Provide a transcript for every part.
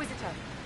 Inquisitor.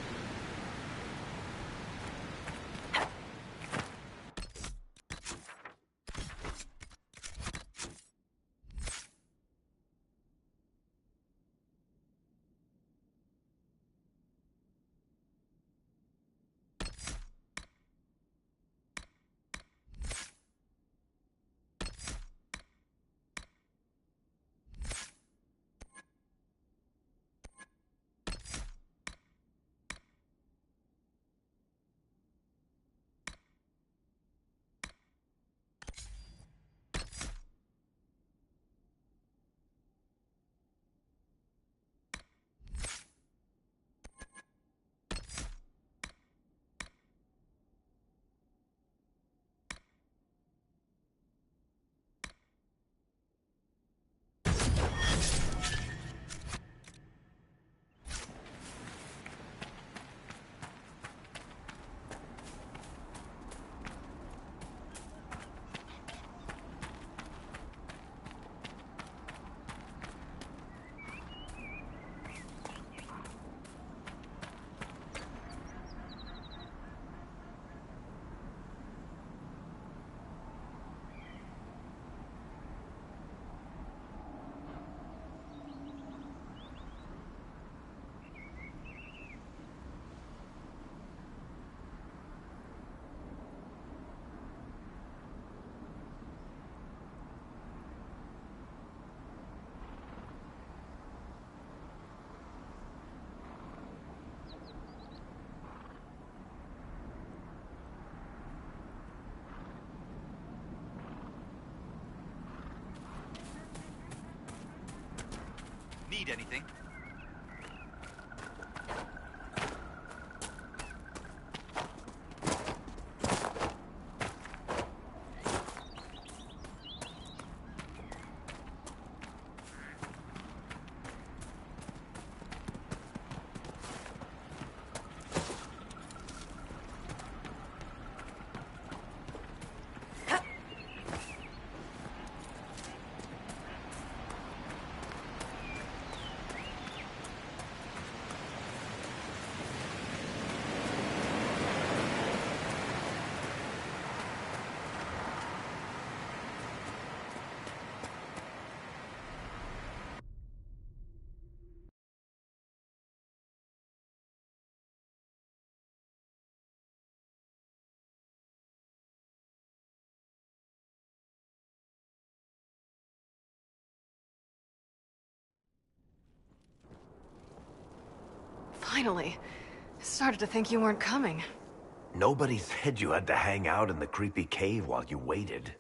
Need anything? Finally. I started to think you weren't coming. Nobody said you had to hang out in the creepy cave while you waited.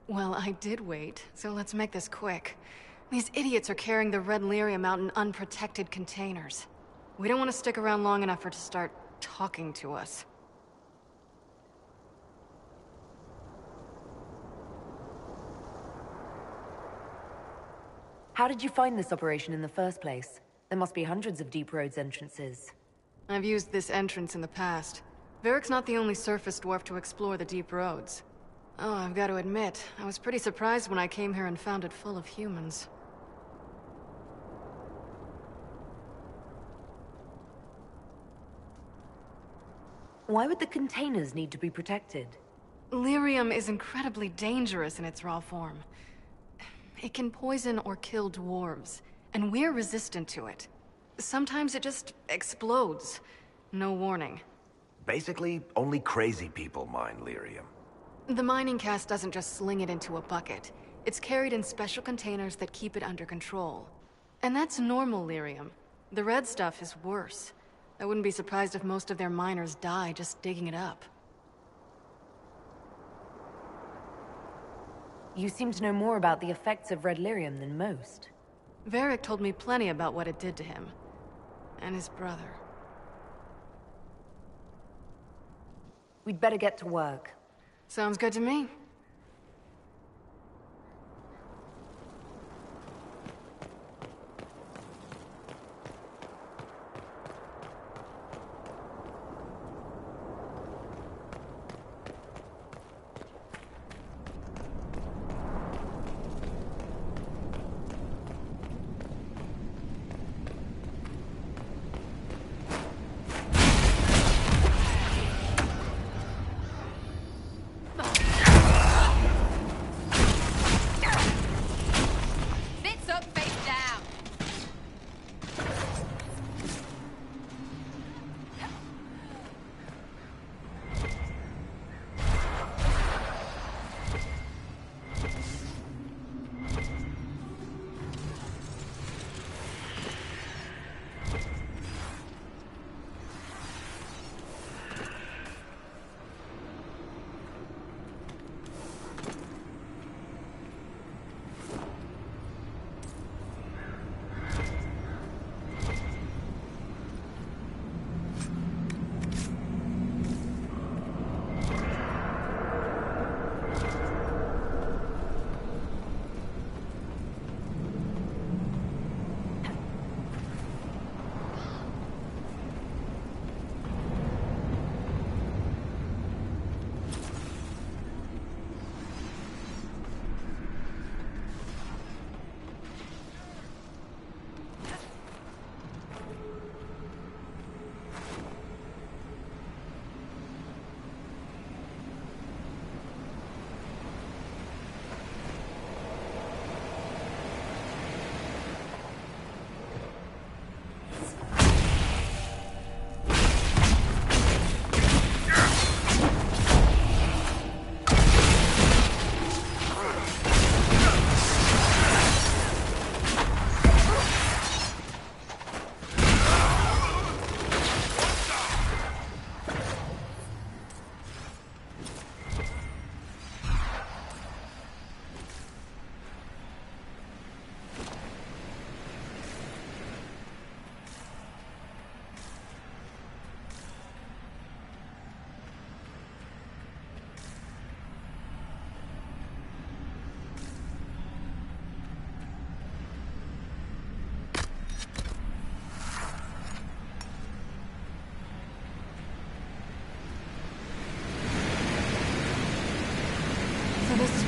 Well, I did wait, so let's make this quick. These idiots are carrying the red lyrium out in unprotected containers. We don't want to stick around long enough for it to start talking to us. How did you find this operation in the first place? There must be hundreds of Deep Road's entrances. I've used this entrance in the past. Varric's not the only surface dwarf to explore the Deep Roads. Oh, I've got to admit, I was pretty surprised when I came here and found it full of humans. Why would the containers need to be protected? Lyrium is incredibly dangerous in its raw form. It can poison or kill dwarves, and we're resistant to it. Sometimes it just explodes. No warning. Basically, only crazy people mine lyrium. The mining cast doesn't just sling it into a bucket. It's carried in special containers that keep it under control. And that's normal lyrium. The red stuff is worse. I wouldn't be surprised if most of their miners die just digging it up. You seem to know more about the effects of red lyrium than most. Varric told me plenty about what it did to him. And his brother. We'd better get to work. Sounds good to me.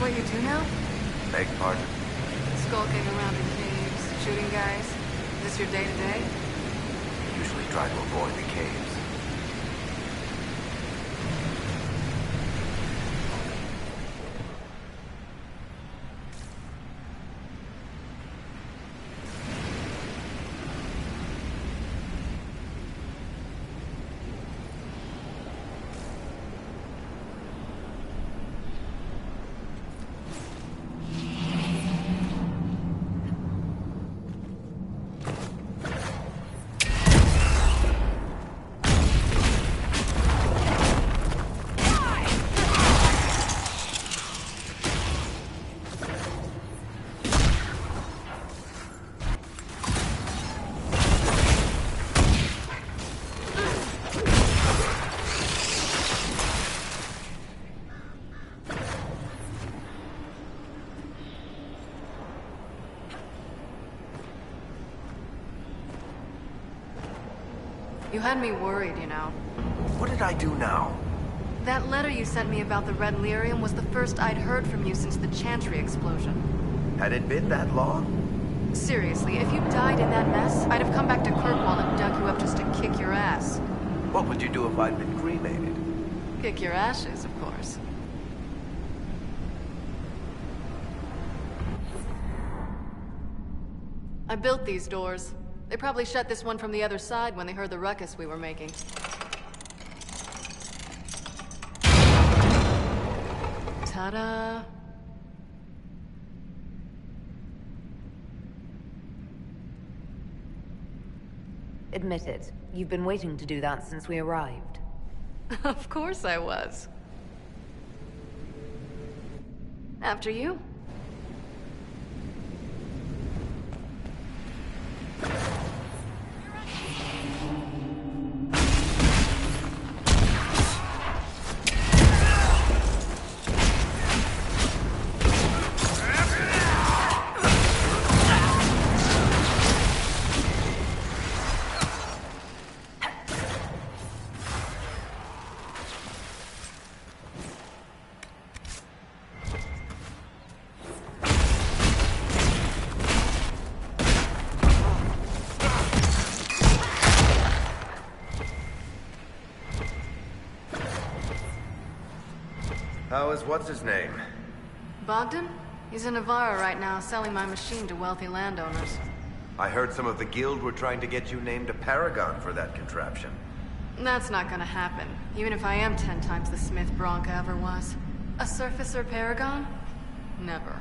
what you do now? Beg pardon? Skulking around in caves, shooting guys. Is this your day-to-day? I usually try to avoid the caves. You had me worried, you know. What did I do now? That letter you sent me about the Red Lyrium was the first I'd heard from you since the Chantry explosion. Had it been that long? Seriously, if you died in that mess, I'd have come back to Kirkwall and dug you up just to kick your ass. What would you do if I'd been cremated? Kick your ashes, of course. I built these doors. They probably shut this one from the other side when they heard the ruckus we were making. Ta-da! Admit it. You've been waiting to do that since we arrived. Of course I was. After you. How is what's-his-name? Bogdan? He's in Navarra right now, selling my machine to wealthy landowners. I heard some of the guild were trying to get you named a paragon for that contraption. That's not gonna happen, even if I am 10 times the Smith Bronca ever was. A surfacer paragon? Never.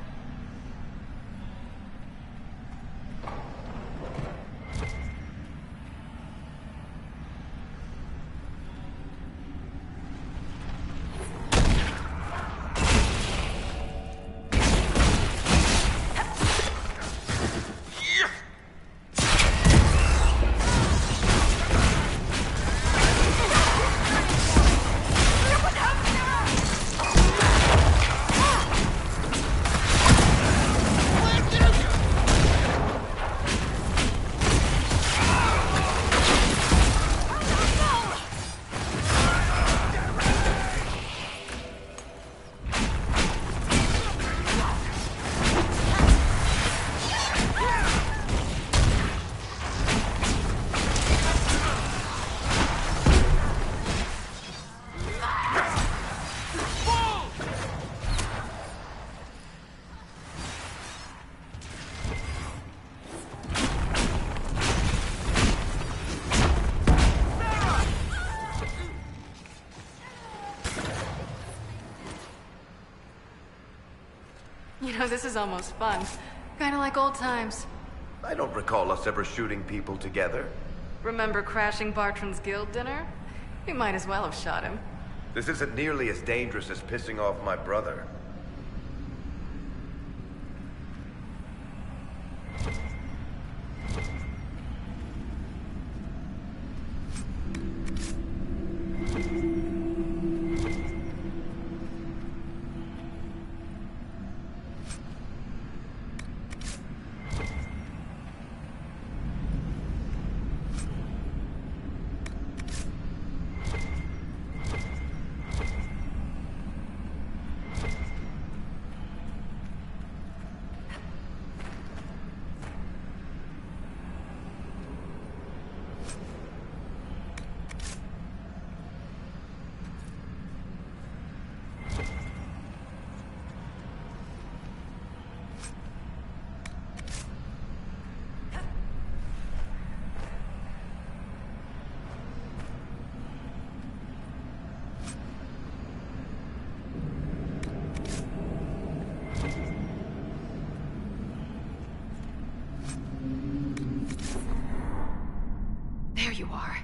You know, this is almost fun. Kinda like old times. I don't recall us ever shooting people together. Remember crashing Bartran's guild dinner? We might as well have shot him. This isn't nearly as dangerous as pissing off my brother. you are.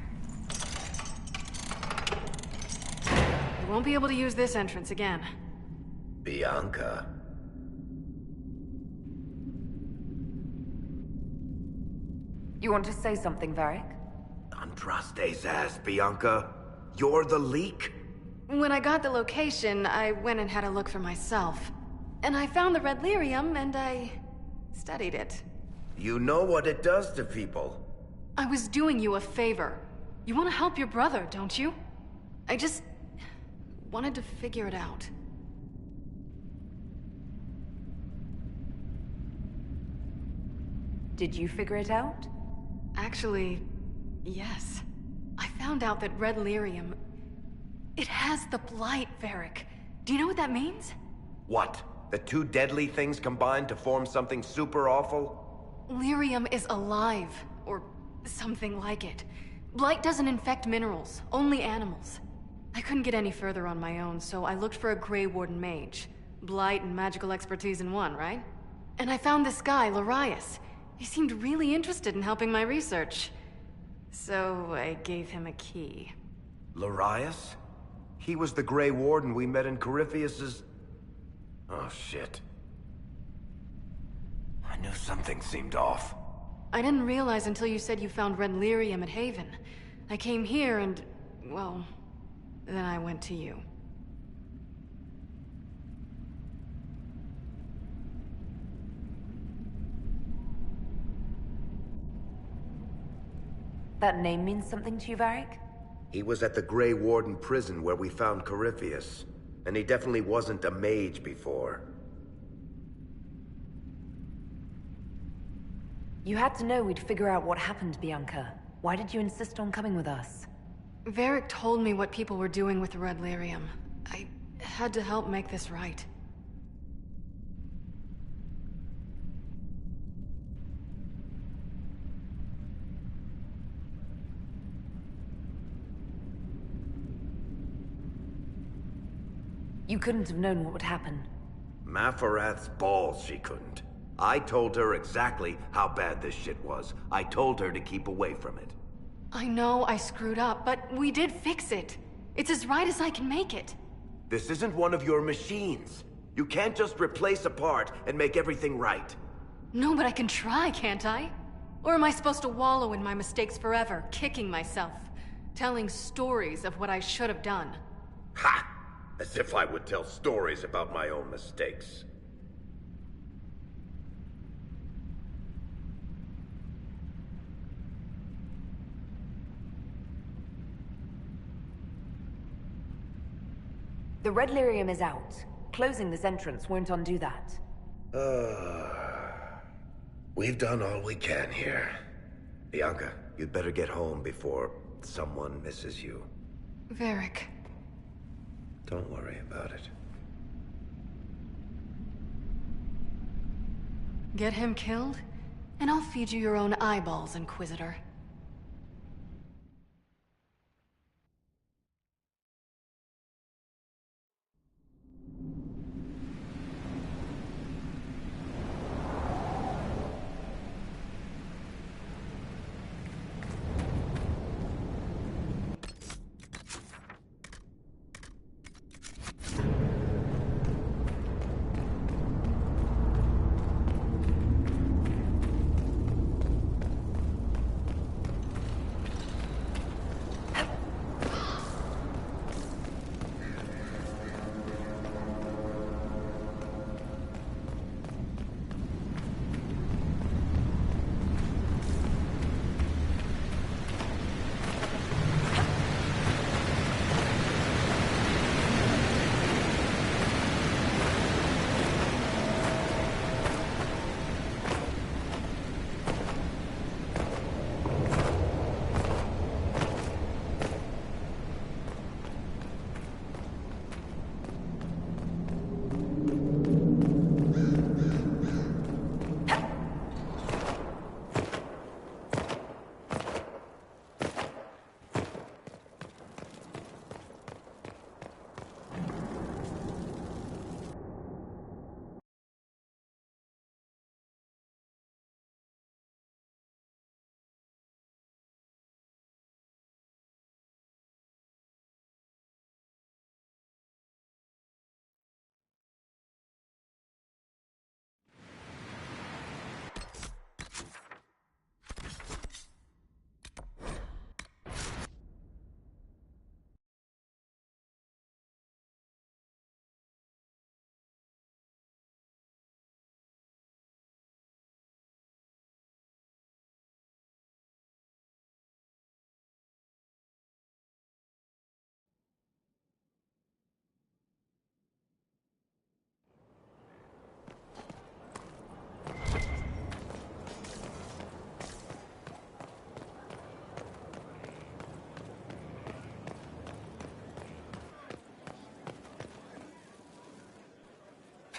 You won't be able to use this entrance again. Bianca. You want to say something, Varric? Andraste's ass, Bianca. You're the leak? When I got the location, I went and had a look for myself. And I found the red lyrium, and I studied it. You know what it does to people. I was doing you a favor. You want to help your brother, don't you? I just wanted to figure it out. Did you figure it out? Actually, yes. I found out that red lyrium... It has the blight, Varric. Do you know what that means? What? The two deadly things combined to form something super awful? Lyrium is alive, or something like it. Blight doesn't infect minerals, only animals. I couldn't get any further on my own, so I looked for a Grey Warden mage. Blight and magical expertise in one, right? And I found this guy, Larius. He seemed really interested in helping my research. So I gave him a key. Larius? He was the Grey Warden we met in Corypheus's... Oh, shit. I knew something seemed off. I didn't realize until you said you found red lyrium at Haven. I came here and... well... then I went to you. That name means something to you, Varric? He was at the Grey Warden prison where we found Corypheus. And he definitely wasn't a mage before. You had to know we'd figure out what happened, Bianca. Why did you insist on coming with us? Varric told me what people were doing with the red lyrium. I had to help make this right. You couldn't have known what would happen. Mafarath's balls, she couldn't. I told her exactly how bad this shit was. I told her to keep away from it. I know I screwed up, but we did fix it. It's as right as I can make it. This isn't one of your machines. You can't just replace a part and make everything right. No, but I can try, can't I? Or am I supposed to wallow in my mistakes forever, kicking myself, telling stories of what I should have done? Ha! As if I would tell stories about my own mistakes. The red lyrium is out. Closing this entrance won't undo that. We've done all we can here. Bianca, you'd better get home before someone misses you. Varric. Don't worry about it. Get him killed, and I'll feed you your own eyeballs, Inquisitor.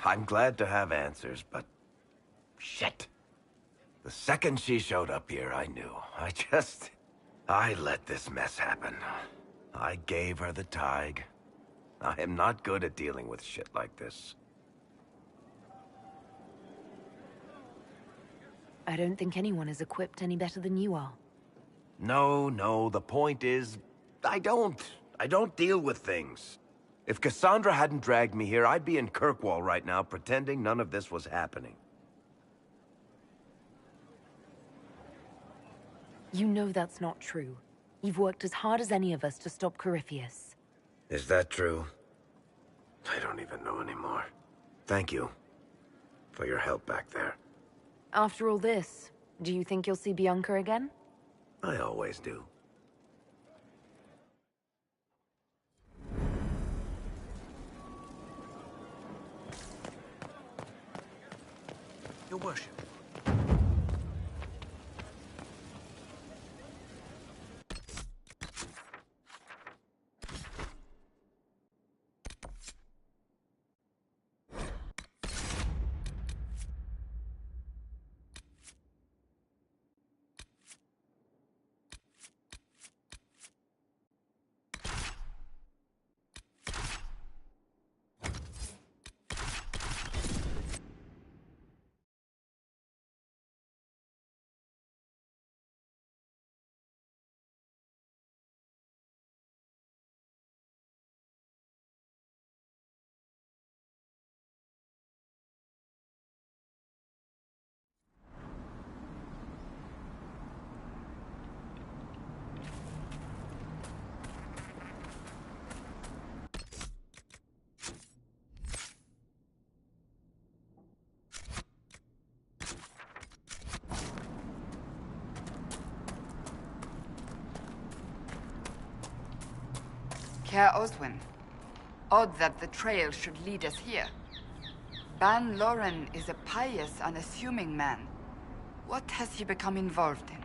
I'm glad to have answers, but... shit. The second she showed up here, I knew. I let this mess happen. I gave her the tag. I am not good at dealing with shit like this. I don't think anyone is equipped any better than you are. No, the point is, I don't deal with things. If Cassandra hadn't dragged me here, I'd be in Kirkwall right now pretending none of this was happening. You know that's not true. You've worked as hard as any of us to stop Corypheus. Is that true? I don't even know anymore. Thank you for your help back there. After all this, do you think you'll see Bianca again? I always do. Your worship. Care Oswin. Odd that the trail should lead us here. Ban Loren is a pious, unassuming man. What has he become involved in?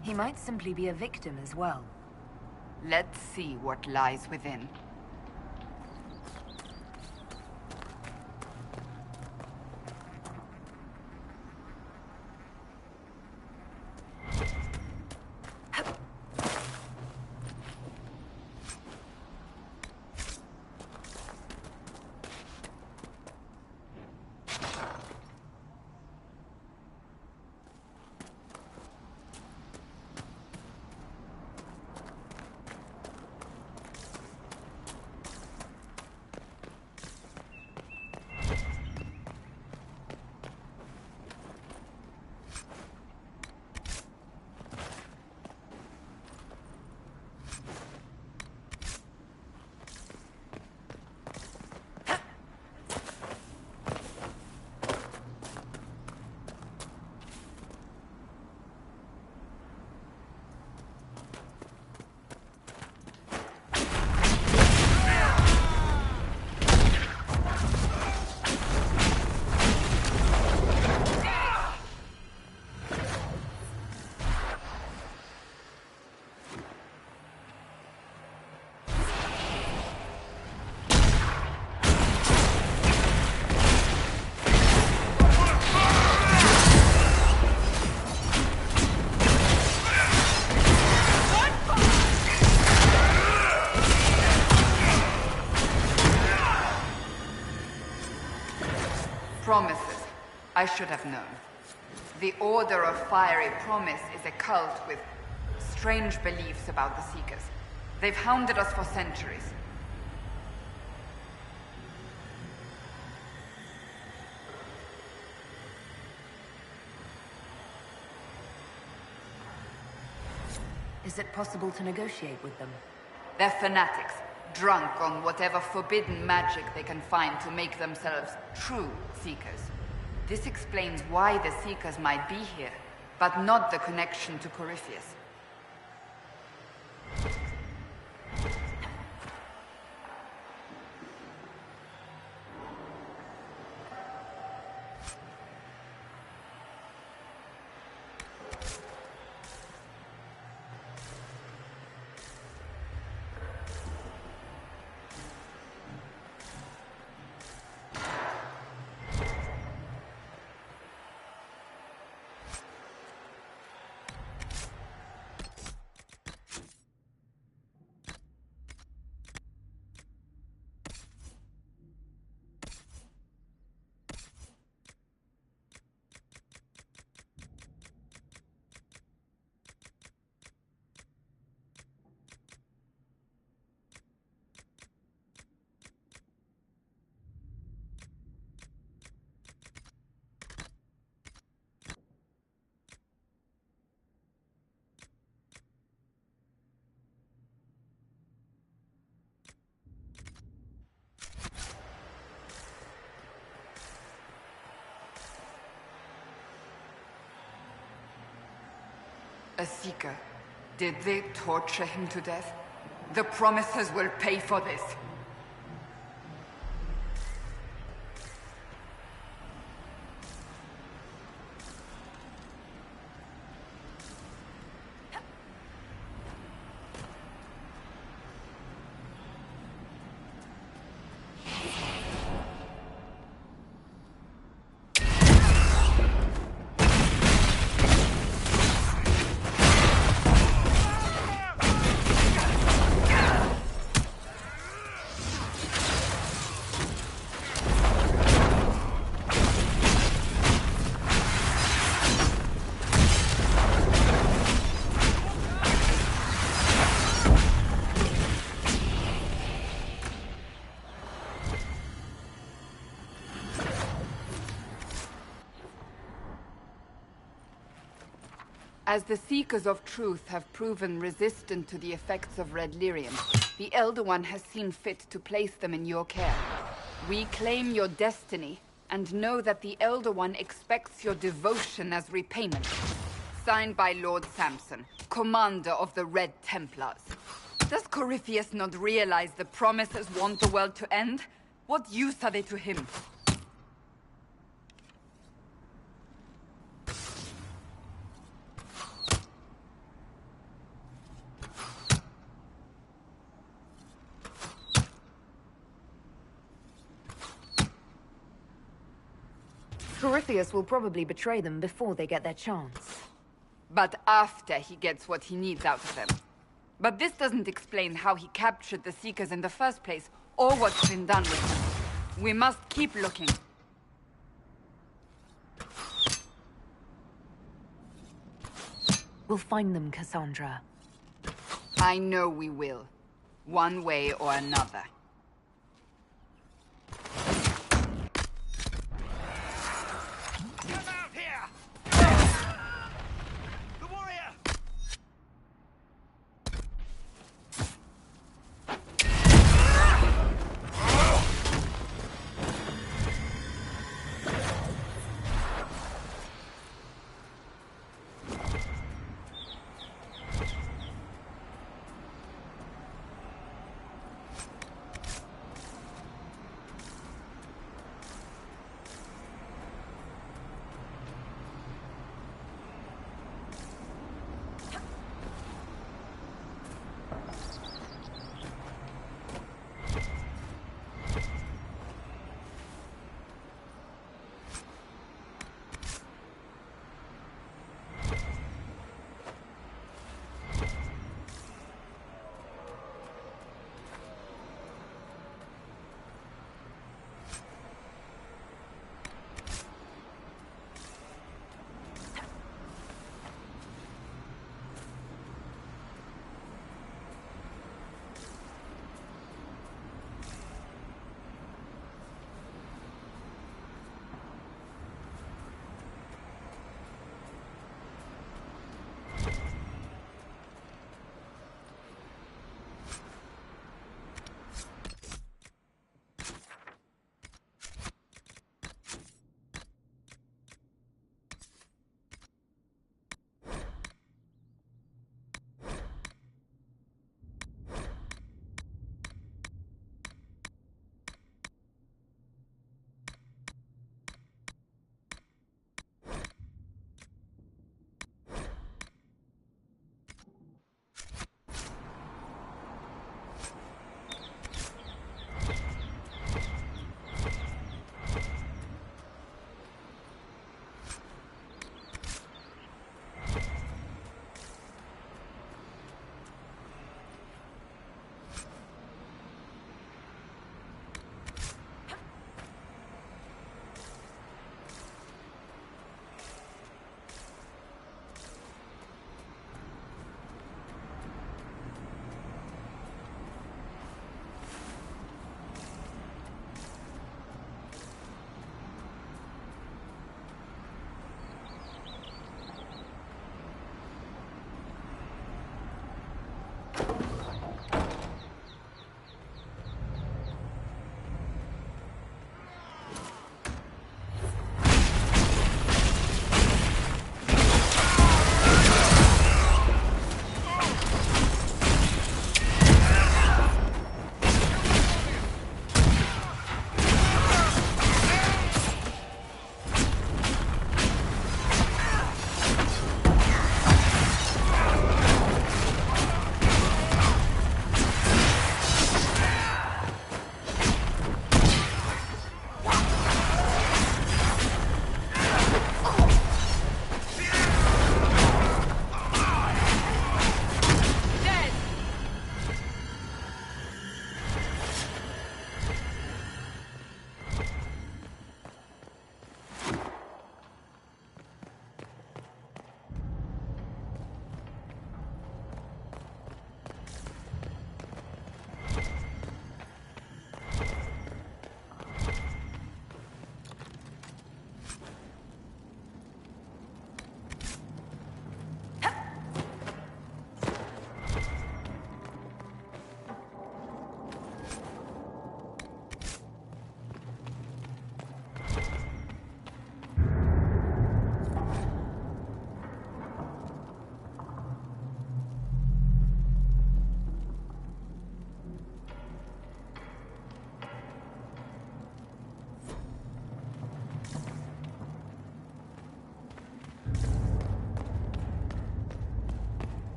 He might simply be a victim as well. Let's see what lies within. Promises. I should have known. The Order of Fiery Promise is a cult with strange beliefs about the Seekers. They've hounded us for centuries. Is it possible to negotiate with them? They're fanatics, drunk on whatever forbidden magic they can find to make themselves true Seekers. This explains why the Seekers might be here, but not the connection to Corypheus. A Seeker. Did they torture him to death? The Promisers will pay for this. As the Seekers of Truth have proven resistant to the effects of red lyrium, the Elder One has seen fit to place them in your care. We claim your destiny, and know that the Elder One expects your devotion as repayment. Signed by Lord Samson, Commander of the Red Templars. Does Corypheus not realize the Promisers want the world to end? What use are they to him? Corypheus will probably betray them before they get their chance. But after he gets what he needs out of them. But this doesn't explain how he captured the Seekers in the first place, or what's been done with them. We must keep looking. We'll find them, Cassandra. I know we will. One way or another.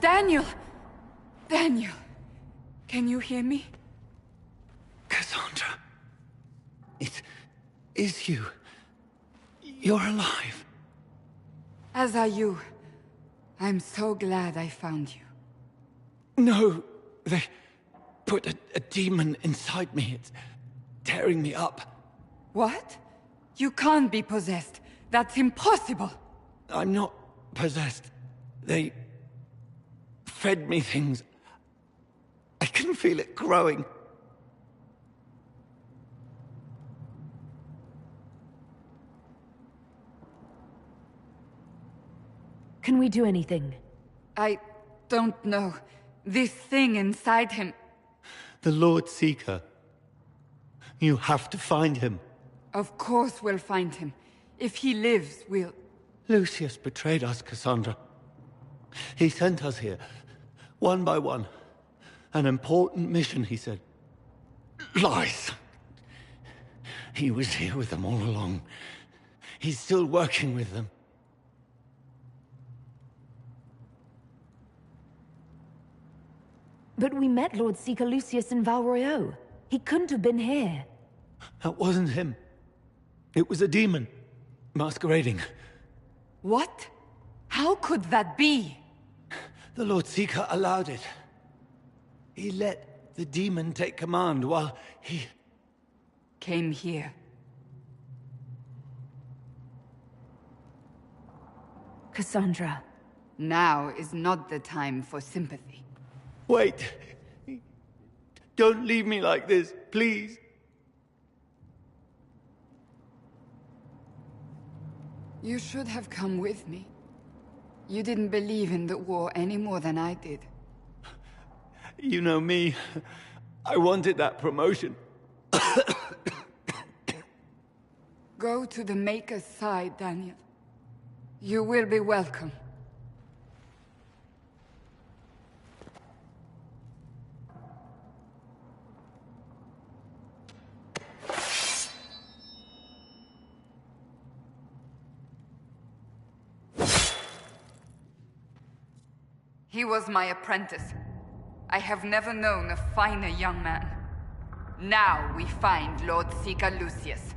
Daniel! Daniel! Can you hear me? Cassandra. It is you. You're alive. As are you. I'm so glad I found you. No, they put a demon inside me. It's tearing me up. What? You can't be possessed. That's impossible. I'm not possessed. They fed me things. I can feel it growing. Can we do anything? I don't know. This thing inside him... The Lord Seeker. You have to find him. Of course we'll find him. If he lives, we'll... Lucius betrayed us, Cassandra. He sent us here, one by one. An important mission, he said. Lies. He was here with them all along. He's still working with them. But we met Lord Seeker Lucius in Val Royeaux. He couldn't have been here. That wasn't him. It was a demon, masquerading. What? How could that be? The Lord Seeker allowed it. He let the demon take command while he... Came here. Cassandra. Now is not the time for sympathy. Wait! Don't leave me like this, please. You should have come with me. You didn't believe in the war any more than I did. You know me. I wanted that promotion. Go to the Maker's side, Daniel. You will be welcome. He was my apprentice. I have never known a finer young man. Now we find Lord Seeker Lucius.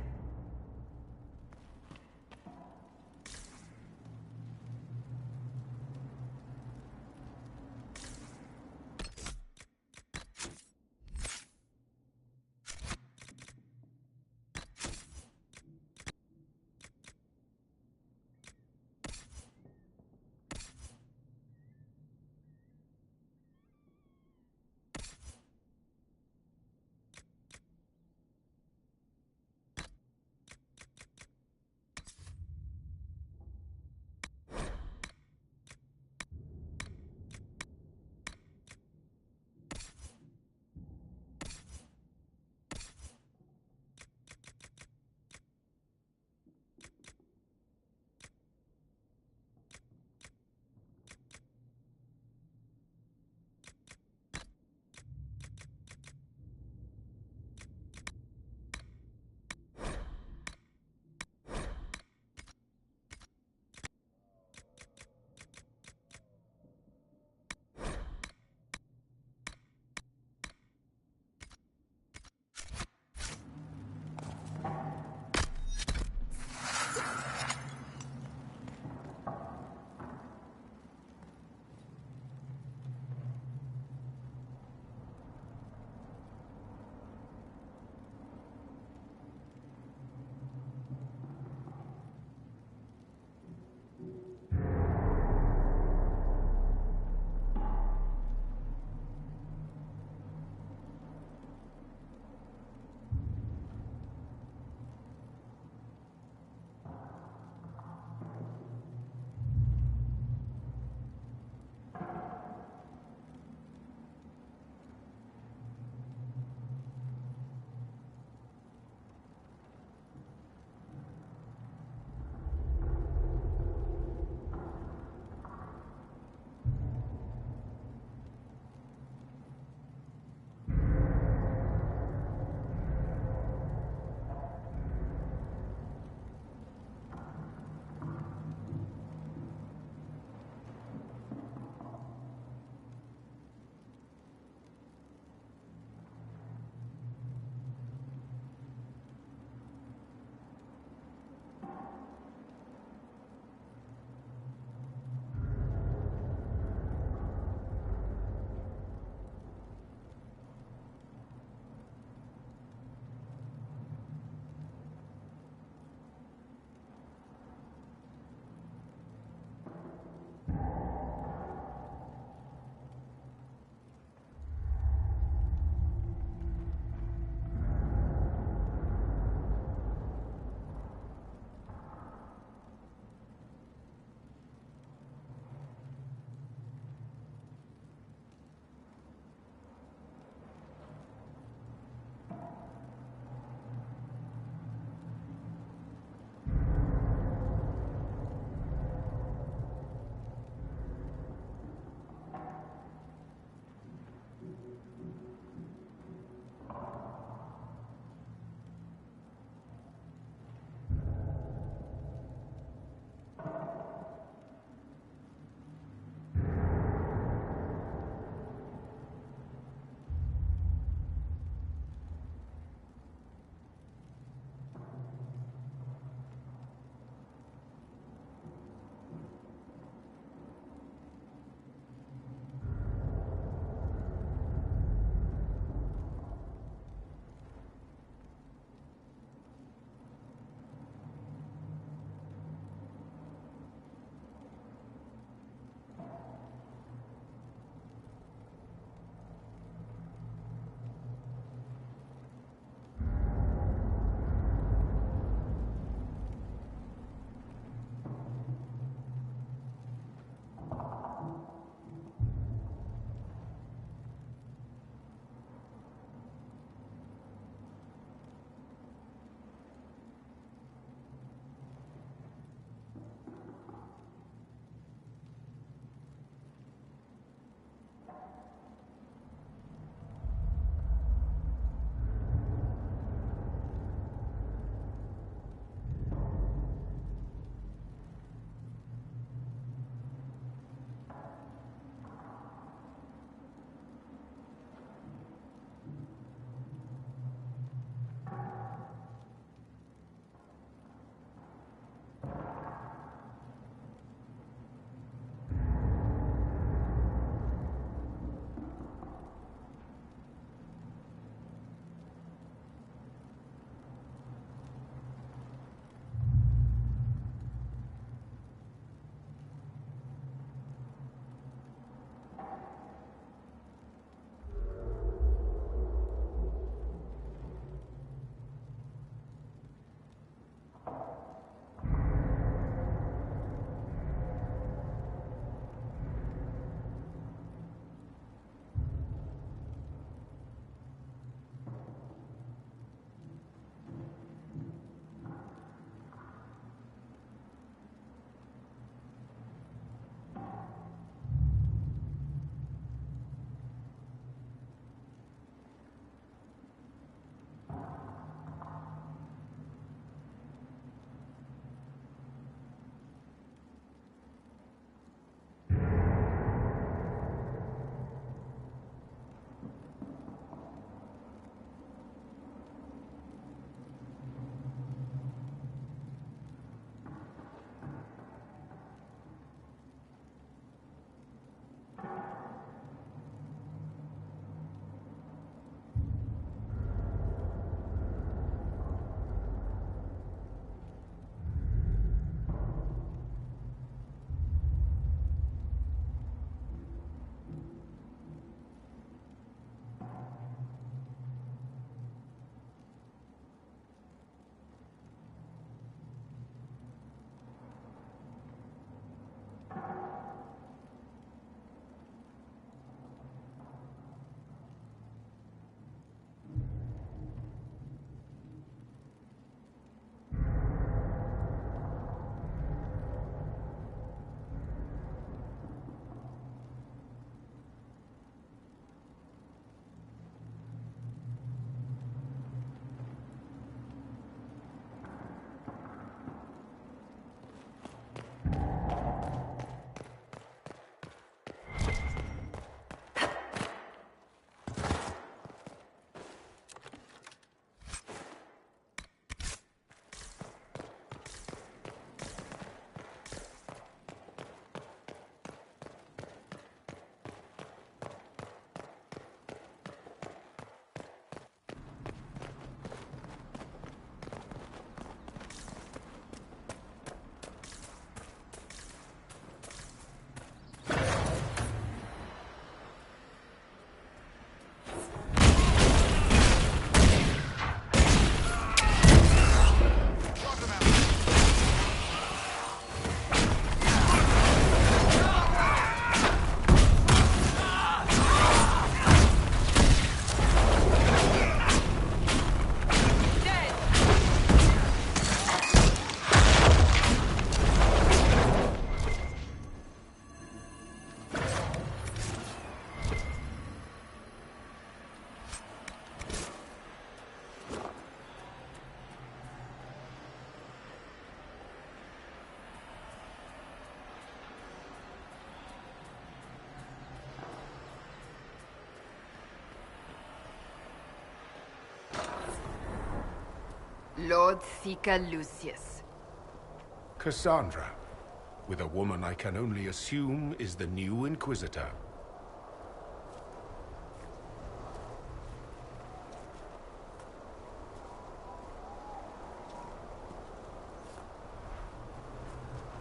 Lord Seeker Lucius. Cassandra, with a woman I can only assume is the new Inquisitor.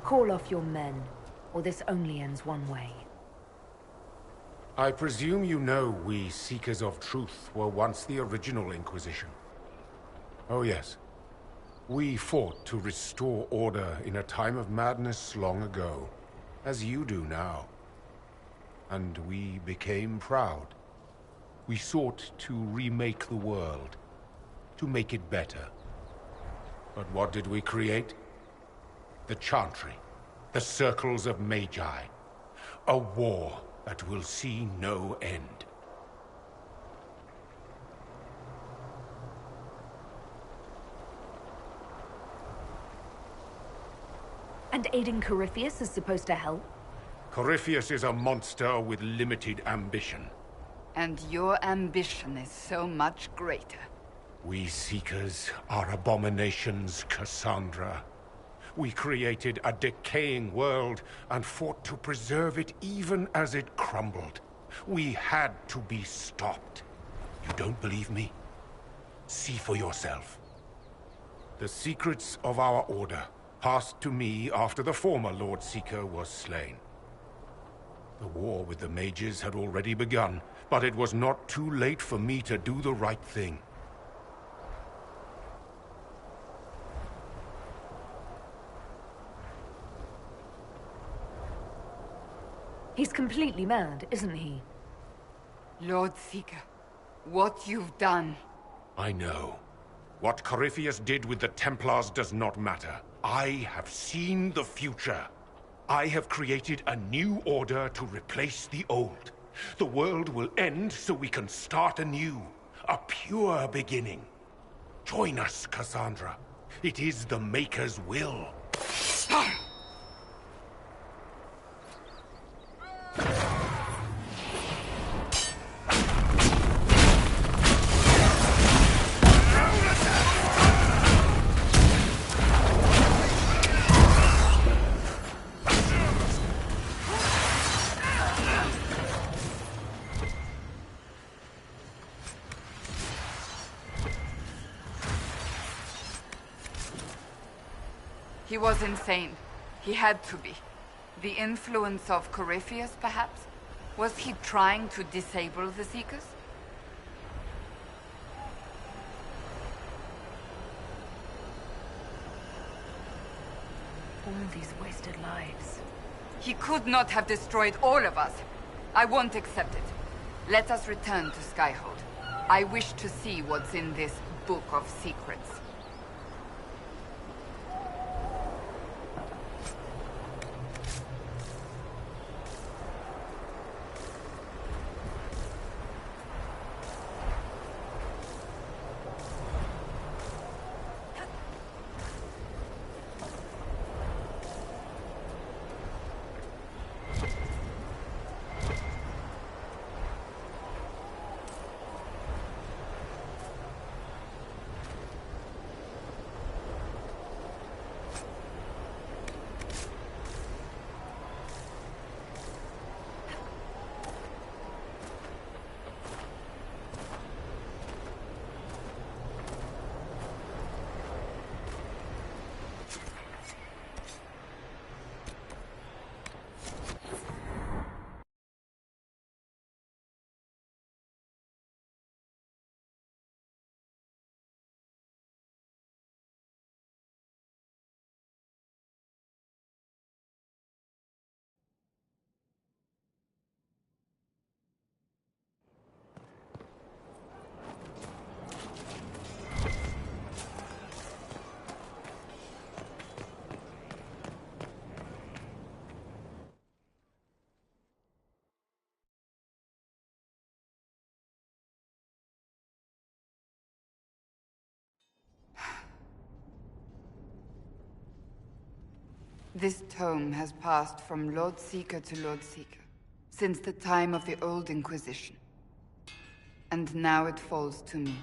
Call off your men, or this only ends one way. I presume you know we Seekers of Truth were once the original Inquisition. Oh yes. We fought to restore order in a time of madness long ago, as you do now. And we became proud. We sought to remake the world, to make it better. But what did we create? The Chantry, the Circles of Magi. A war that will see no end. And aiding Corypheus is supposed to help? Corypheus is a monster with limited ambition. And your ambition is so much greater. We Seekers are abominations, Cassandra. We created a decaying world and fought to preserve it even as it crumbled. We had to be stopped. You don't believe me? See for yourself. The secrets of our order passed to me after the former Lord Seeker was slain. The war with the mages had already begun, but it was not too late for me to do the right thing. He's completely mad, isn't he? Lord Seeker, what you've done... I know. What Corypheus did with the Templars does not matter. I have seen the future. I have created a new order to replace the old. The world will end so we can start anew. A pure beginning. Join us, Cassandra. It is the Maker's will. He was insane. He had to be. The influence of Corypheus, perhaps? Was he trying to disable the Seekers? All these wasted lives. He could not have destroyed all of us. I won't accept it. Let us return to Skyhold. I wish to see what's in this Book of Secrets. This tome has passed from Lord Seeker to Lord Seeker, since the time of the Old Inquisition. And now it falls to me.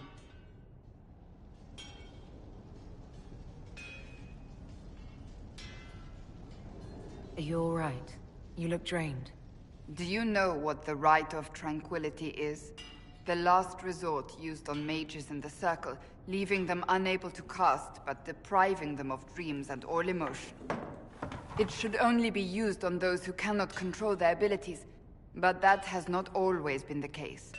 You're all right. You look drained. Do you know what the Rite of Tranquility is? The last resort used on mages in the Circle, leaving them unable to cast, but depriving them of dreams and all emotion. It should only be used on those who cannot control their abilities, but that has not always been the case.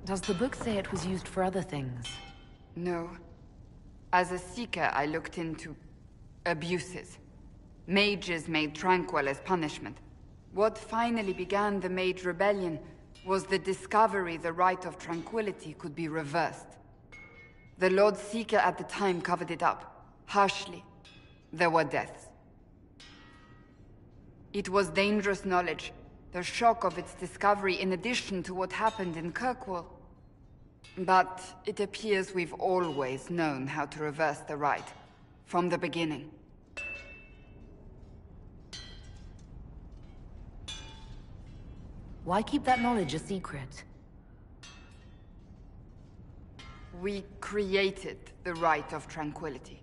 Does the book say it was used for other things? No. As a Seeker, I looked into abuses. Mages made Tranquil as punishment. What finally began the Mage Rebellion was the discovery the Rite of Tranquility could be reversed. The Lord Seeker at the time covered it up, harshly. There were deaths. It was dangerous knowledge, the shock of its discovery in addition to what happened in Kirkwall. But it appears we've always known how to reverse the Rite, from the beginning. Why keep that knowledge a secret? We created the Rite of Tranquility.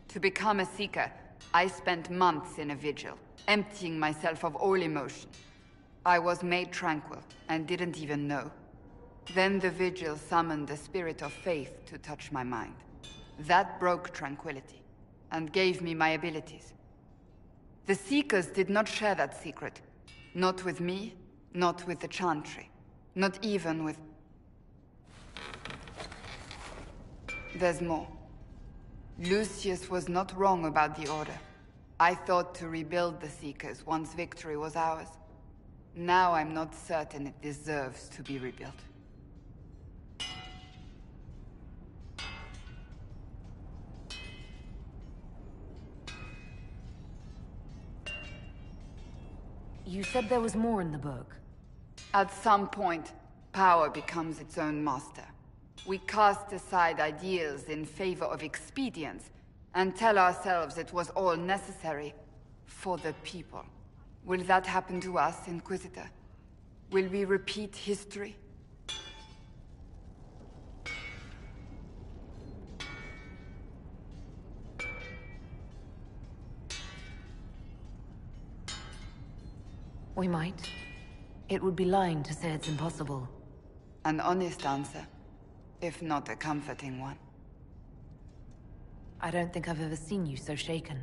To become a Seeker, I spent months in a vigil, emptying myself of all emotion. I was made tranquil, and didn't even know. Then the vigil summoned the spirit of faith to touch my mind. That broke tranquility, and gave me my abilities. The Seekers did not share that secret. Not with me, not with the Chantry, not even with... There's more. Lucius was not wrong about the Order. I thought to rebuild the Seekers once victory was ours. Now I'm not certain it deserves to be rebuilt. You said there was more in the book. At some point, power becomes its own master. We cast aside ideals in favor of expedience, and tell ourselves it was all necessary for the people. Will that happen to us, Inquisitor? Will we repeat history? We might. It would be lying to say it's impossible. An honest answer, if not a comforting one. I don't think I've ever seen you so shaken.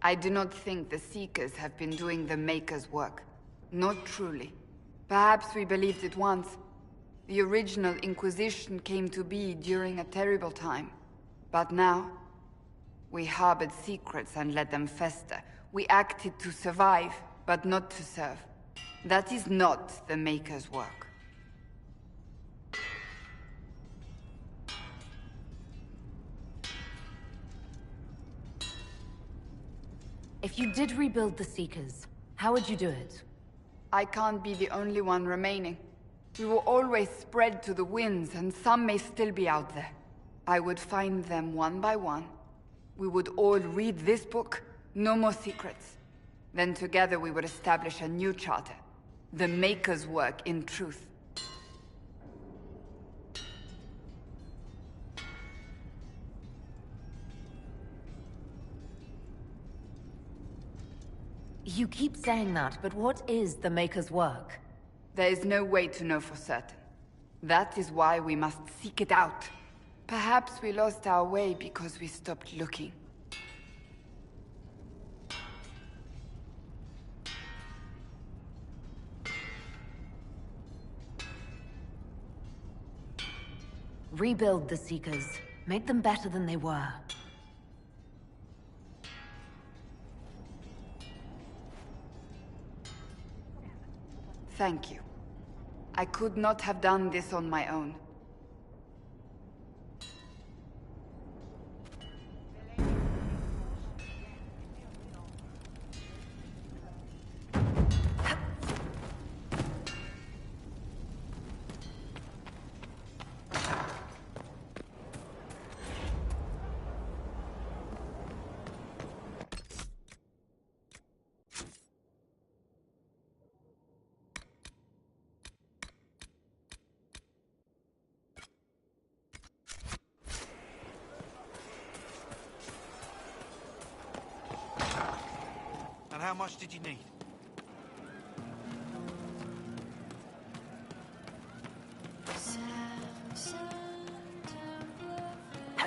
I do not think the Seekers have been doing the Maker's work. Not truly. Perhaps we believed it once. The original Inquisition came to be during a terrible time. But now, we harbored secrets and let them fester. We acted to survive, but not to serve. That is not the Maker's work. If you did rebuild the Seekers, how would you do it? I can't be the only one remaining. We will always spread to the winds, and some may still be out there. I would find them one by one. We would all read this book, no more secrets. Then together we would establish a new charter. The Maker's work in truth. You keep saying that, but what is the Maker's work? There is no way to know for certain. That is why we must seek it out. Perhaps we lost our way because we stopped looking. Rebuild the Seekers. Make them better than they were. Thank you. I could not have done this on my own. How much did you need?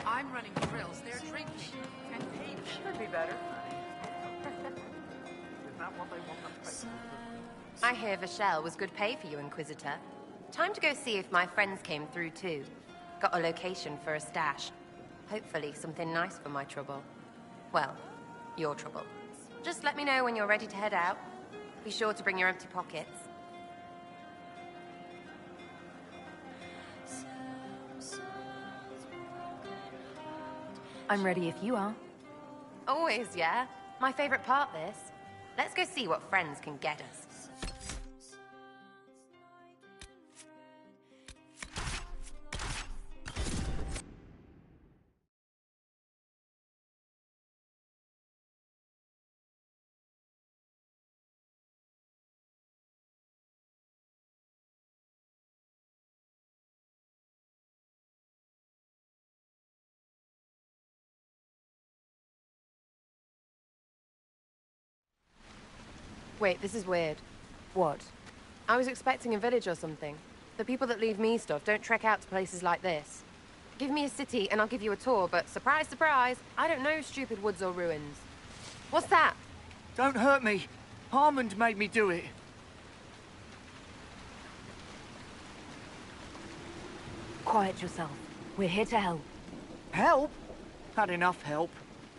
I'm running drills, they're drinking. And paid should be better. I hear Vashel was good pay for you, Inquisitor. Time to go see if my friends came through too. Got a location for a stash. Hopefully something nice for my trouble. Well, your trouble. Just let me know when you're ready to head out. Be sure to bring your empty pockets. I'm ready if you are. Always, yeah. My favorite part, this. Let's go see what friends can get us. Wait, this is weird. What? I was expecting a village or something. The people that leave me stuff don't trek out to places like this. Give me a city and I'll give you a tour, but surprise, surprise, I don't know stupid woods or ruins. What's that? Don't hurt me. Harmond made me do it. Quiet yourself. We're here to help. Help? Had enough help.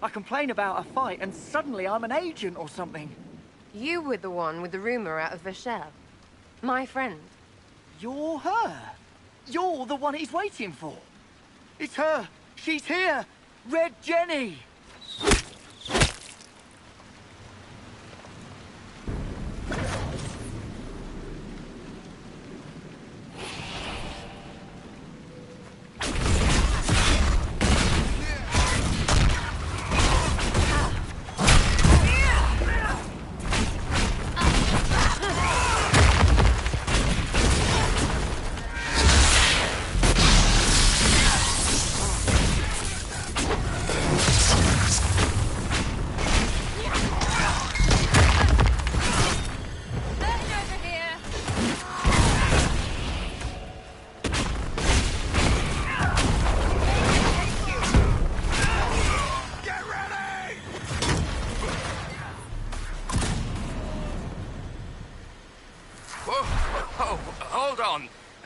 I complain about a fight and suddenly I'm an agent or something. You were the one with the rumor out of Vashel. My friend. You're her. You're the one he's waiting for. It's her. She's here. Red Jenny.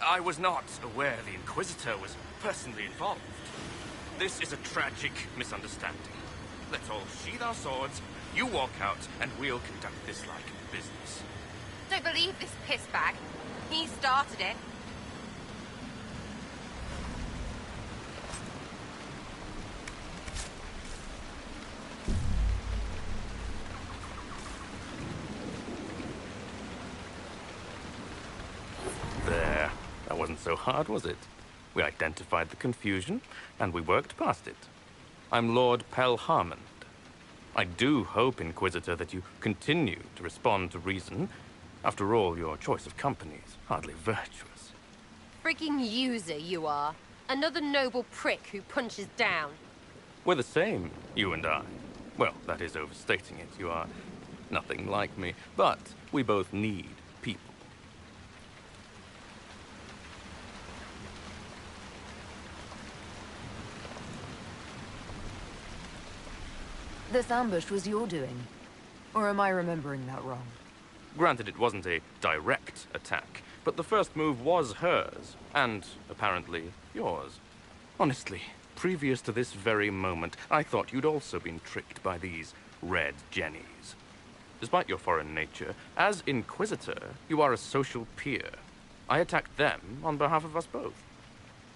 I was not aware the Inquisitor was personally involved. This is a tragic misunderstanding. Let's all sheathe our swords, you walk out, and we'll conduct this like business. Don't believe this pissbag. He started it. There. That wasn't so hard, was it? We identified the confusion, and we worked past it. I'm Lord Pel Harmond. I do hope, Inquisitor, that you continue to respond to reason. After all, your choice of company is hardly virtuous. Freaking user, you are. Another noble prick who punches down. We're the same, you and I. Well, that is overstating it. You are nothing like me, but we both need people. This ambush was your doing. Or am I remembering that wrong? Granted, it wasn't a direct attack, but the first move was hers, and apparently yours. Honestly, previous to this very moment, I thought you'd also been tricked by these Red Jennies. Despite your foreign nature, as Inquisitor, you are a social peer. I attacked them on behalf of us both.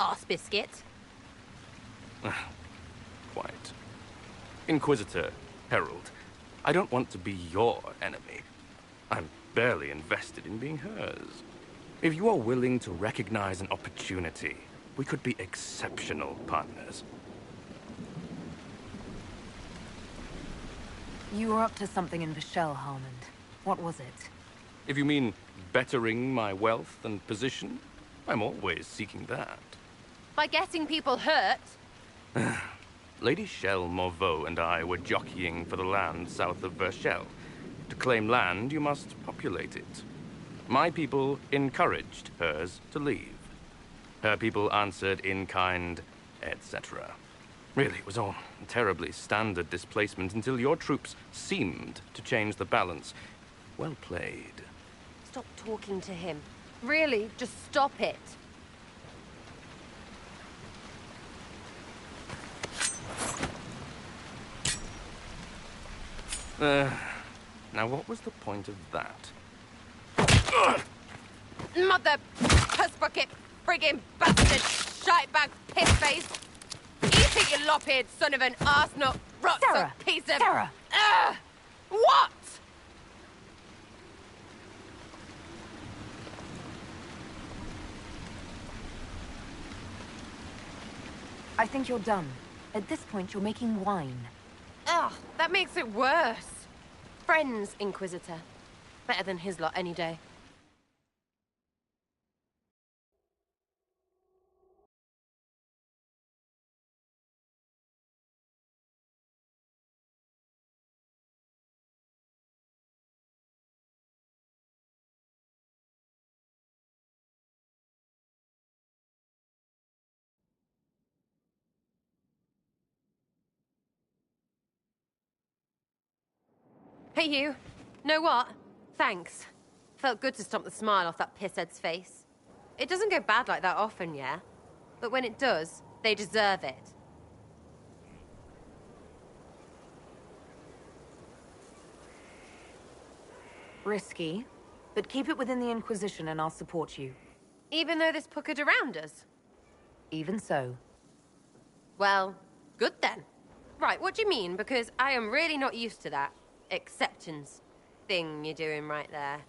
Arse biscuit. Quite. Inquisitor, Herald, I don't want to be your enemy. I'm barely invested in being hers. If you are willing to recognize an opportunity, we could be exceptional partners. You were up to something in Vashel, Harmond. What was it? If you mean bettering my wealth and position, I'm always seeking that. By getting people hurt? Lady Shell Morveau and I were jockeying for the land south of Vashel. To claim land, you must populate it. My people encouraged hers to leave. Her people answered in kind, etc. Really, it was all terribly standard displacement until your troops seemed to change the balance. Well played. Stop talking to him. Really, just stop it. Now what was the point of that? Mother puss bucket, friggin' bastard, shitebag, piss face. Eat it, you lop-eared son of an arsenal, rot Sarah! piece of... Sarah! What? I think you're done. At this point, you're making wine. Ugh, that makes it worse. Friends, Inquisitor. Better than his lot any day. Hey, you. Know what? Thanks. Felt good to stomp the smile off that pisshead's face. It doesn't go bad like that often, yeah? But when it does, they deserve it. Risky, but keep it within the Inquisition and I'll support you. Even though this puckered around us? Even so. Well, good then. Right, what do you mean? Because I am really not used to that acceptance thing you're doing right there.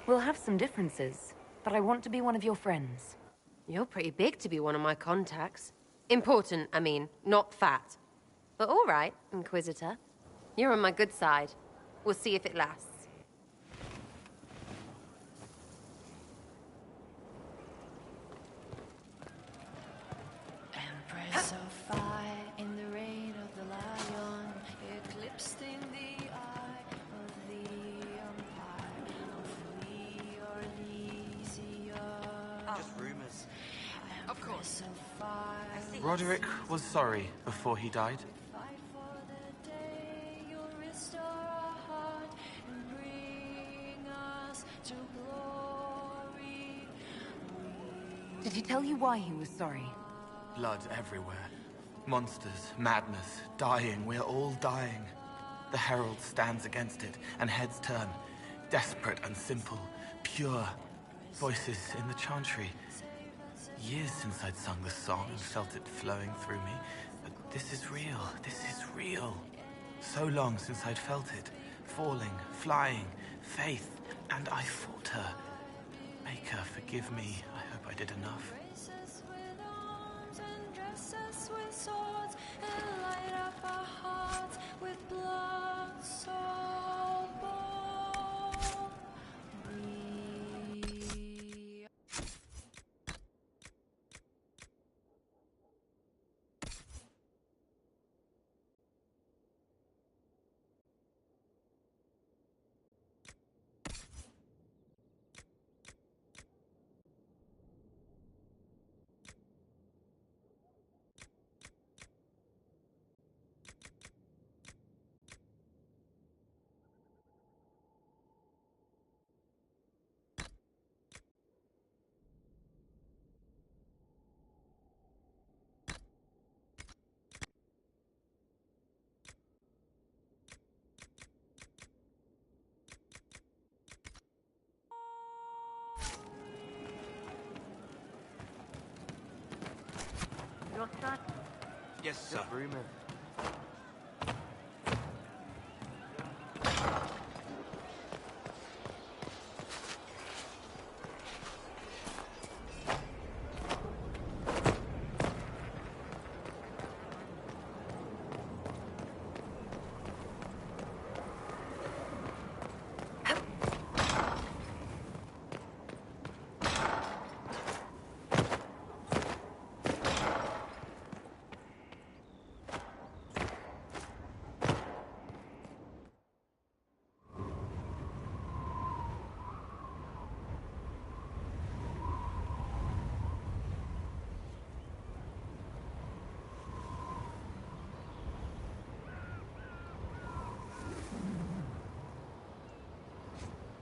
We'll have some differences, but I want to be one of your friends. You're pretty big to be one of my contacts. Important, I mean, not fat. But all right, Inquisitor. You're on my good side. We'll see if it lasts. Empress of fire in the reign of the lion, eclipsing the eye of the empire of the Elysium. Just rumors. Of course. Of fire, Roderick was sorry before he died. fight for the day you'll restore our heart and bring us to glory. Did he tell you why he was sorry? Blood everywhere. Monsters, madness, dying. We're all dying. The Herald stands against it, and heads turn. Desperate and simple. Pure. Voices in the chantry. Years since I'd sung the song and felt it flowing through me. But this is real. This is real. So long since I'd felt it. Falling, flying, faith. And I fought her. Make her forgive me. I hope I did enough. Grace us with arms and dress us with swords and light up our hearts with blood so bold. We Yes, sir. Rumor.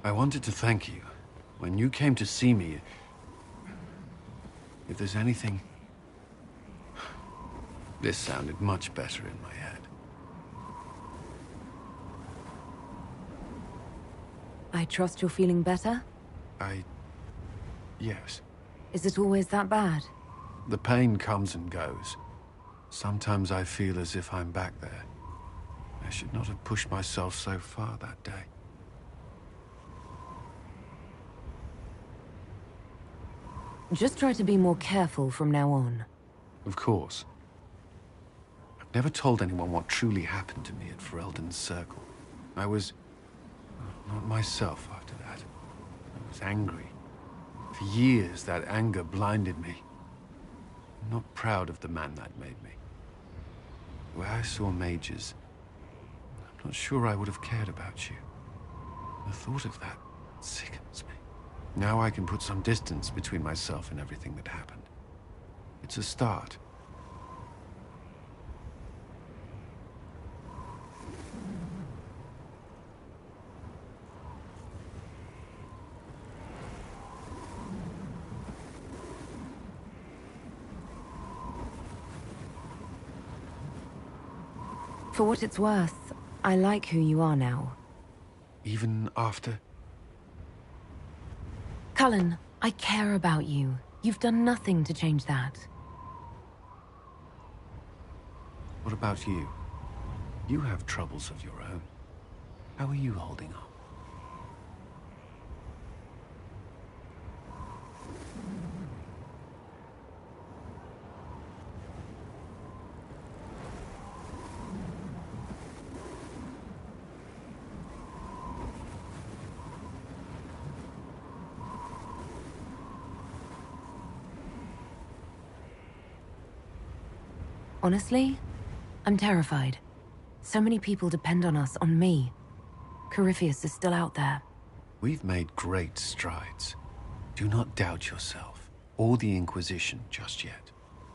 I wanted to thank you. When you came to see me, if there's anything... This sounded much better in my head. I trust you're feeling better? Yes. Is it always that bad? The pain comes and goes. Sometimes I feel as if I'm back there. I should not have pushed myself so far that day. Just try to be more careful from now on. Of course. I've never told anyone what truly happened to me at Ferelden's Circle. I was... not myself after that. I was angry. For years, that anger blinded me. I'm not proud of the man that made me. The way I saw mages, I'm not sure I would have cared about you. The thought of that sickens me. Now I can put some distance between myself and everything that happened. It's a start. For what it's worth, I like who you are now. Even after? Cullen, I care about you. You've done nothing to change that. What about you? You have troubles of your own. How are you holding up? Honestly, I'm terrified. So many people depend on us, on me. Corypheus is still out there. We've made great strides. Do not doubt yourself, or the Inquisition just yet.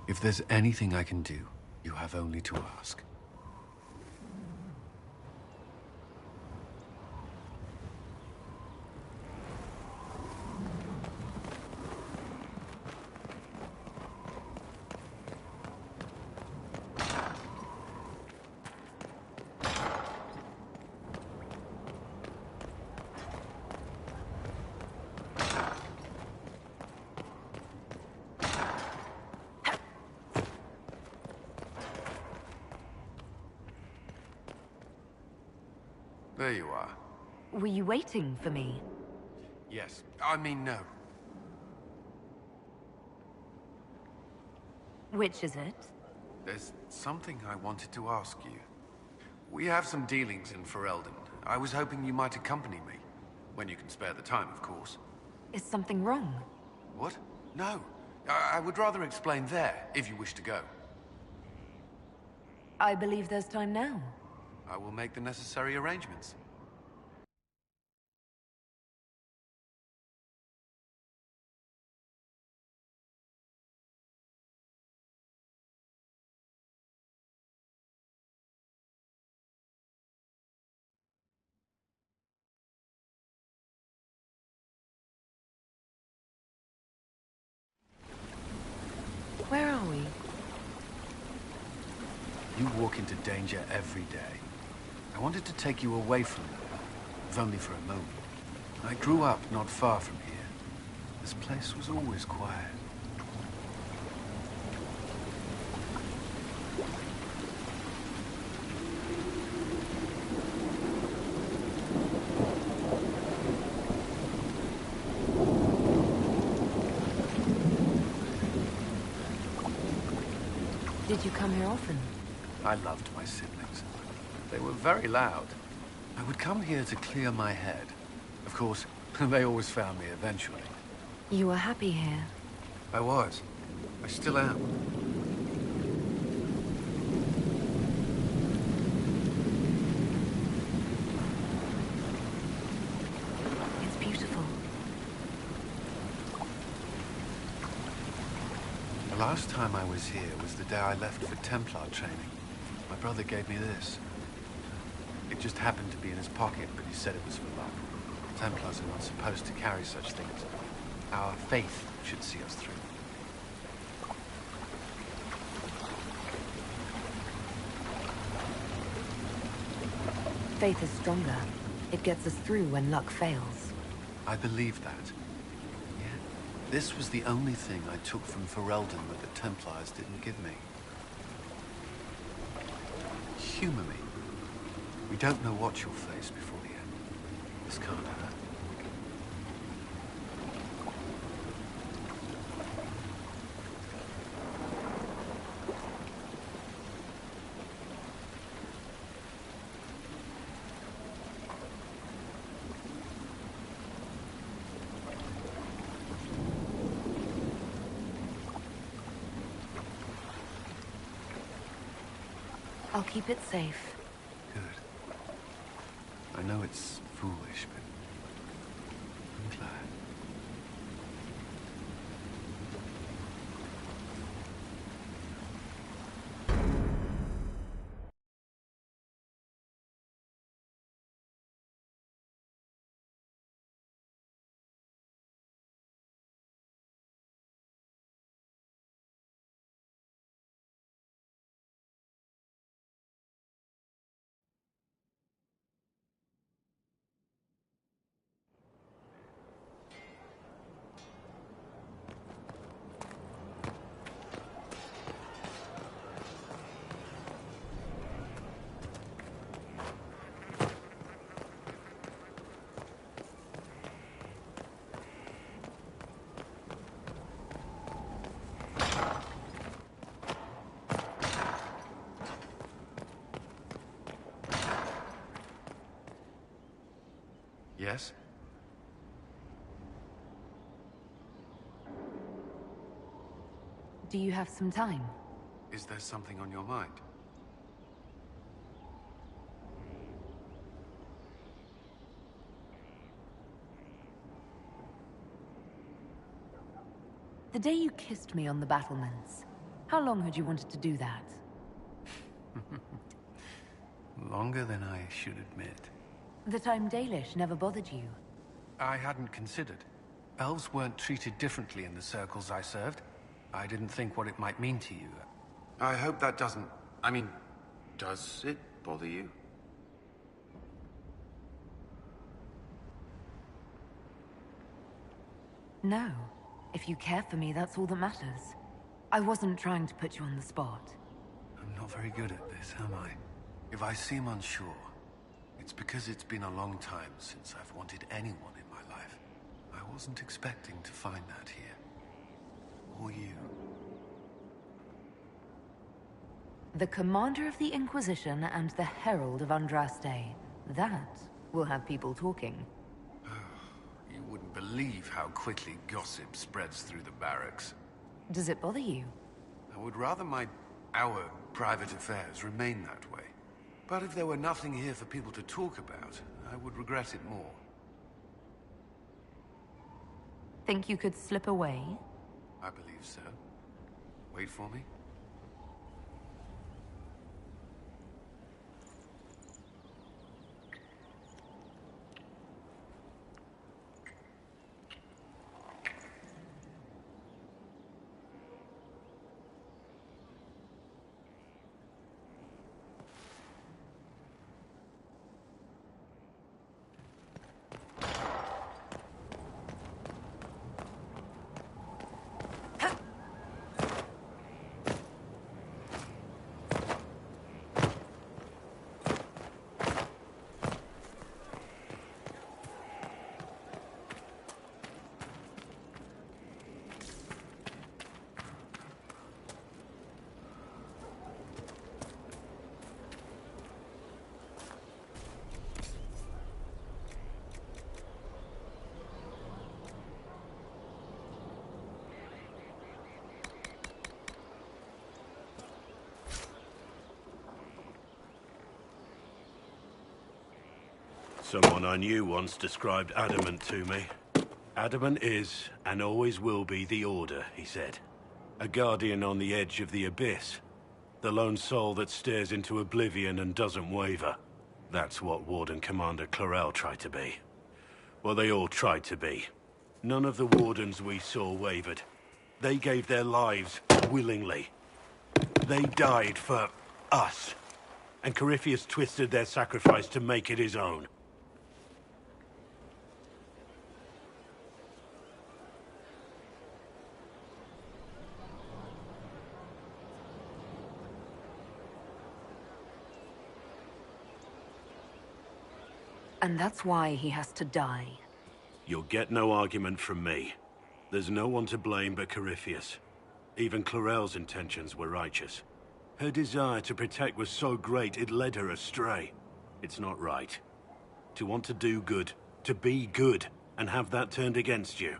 If there's anything I can do, you have only to ask. There you are. Were you waiting for me? Yes. I mean, no. Which is it? There's something I wanted to ask you. We have some dealings in Ferelden. I was hoping you might accompany me. When you can spare the time, of course. Is something wrong? What? No. I would rather explain there, if you wish to go. I believe there's time now. I will make the necessary arrangements. Where are we? You walk into danger every day. I wanted to take you away from them, if only for a moment. I grew up not far from here. This place was always quiet. Did you come here often? I loved my siblings. They were very loud. I would come here to clear my head. Of course, they always found me eventually. You were happy here. I was. I still am. It's beautiful. The last time I was here was the day I left for Templar training. My brother gave me this. It just happened to be in his pocket, but he said it was for luck. Templars are not supposed to carry such things. Our faith should see us through. Faith is stronger. It gets us through when luck fails. I believe that. Yeah. This was the only thing I took from Ferelden that the Templars didn't give me. Humor me. We don't know what you'll face before the end. This can't hurt. I'll keep it safe. Good. I know it's foolish, but I'm glad. Yes? Do you have some time? Is there something on your mind? The day you kissed me on the battlements, how long had you wanted to do that? Longer than I should admit. The time Dalish never bothered you. I hadn't considered. Elves weren't treated differently in the circles I served. I didn't think what it might mean to you. I hope that doesn't... I mean, does it bother you? No. If you care for me, that's all that matters. I wasn't trying to put you on the spot. I'm not very good at this, am I? If I seem unsure, it's because it's been a long time since I've wanted anyone in my life. I wasn't expecting to find that here. Or you. The Commander of the Inquisition and the Herald of Andraste. That will have people talking. You wouldn't believe how quickly gossip spreads through the barracks. Does it bother you? I would rather our private affairs remain that way. But if there were nothing here for people to talk about, I would regret it more. Think you could slip away? I believe so. Wait for me. Someone I knew once described Adamant to me. Adamant is, and always will be, the Order, he said. A guardian on the edge of the abyss. The lone soul that stares into oblivion and doesn't waver. That's what Warden Commander Clarel tried to be. Well, they all tried to be. None of the wardens we saw wavered. They gave their lives willingly. They died for us. And Corypheus twisted their sacrifice to make it his own. And that's why he has to die. You'll get no argument from me. There's no one to blame but Corypheus. Even Clorel's intentions were righteous. Her desire to protect was so great it led her astray. It's not right. To want to do good, to be good, and have that turned against you.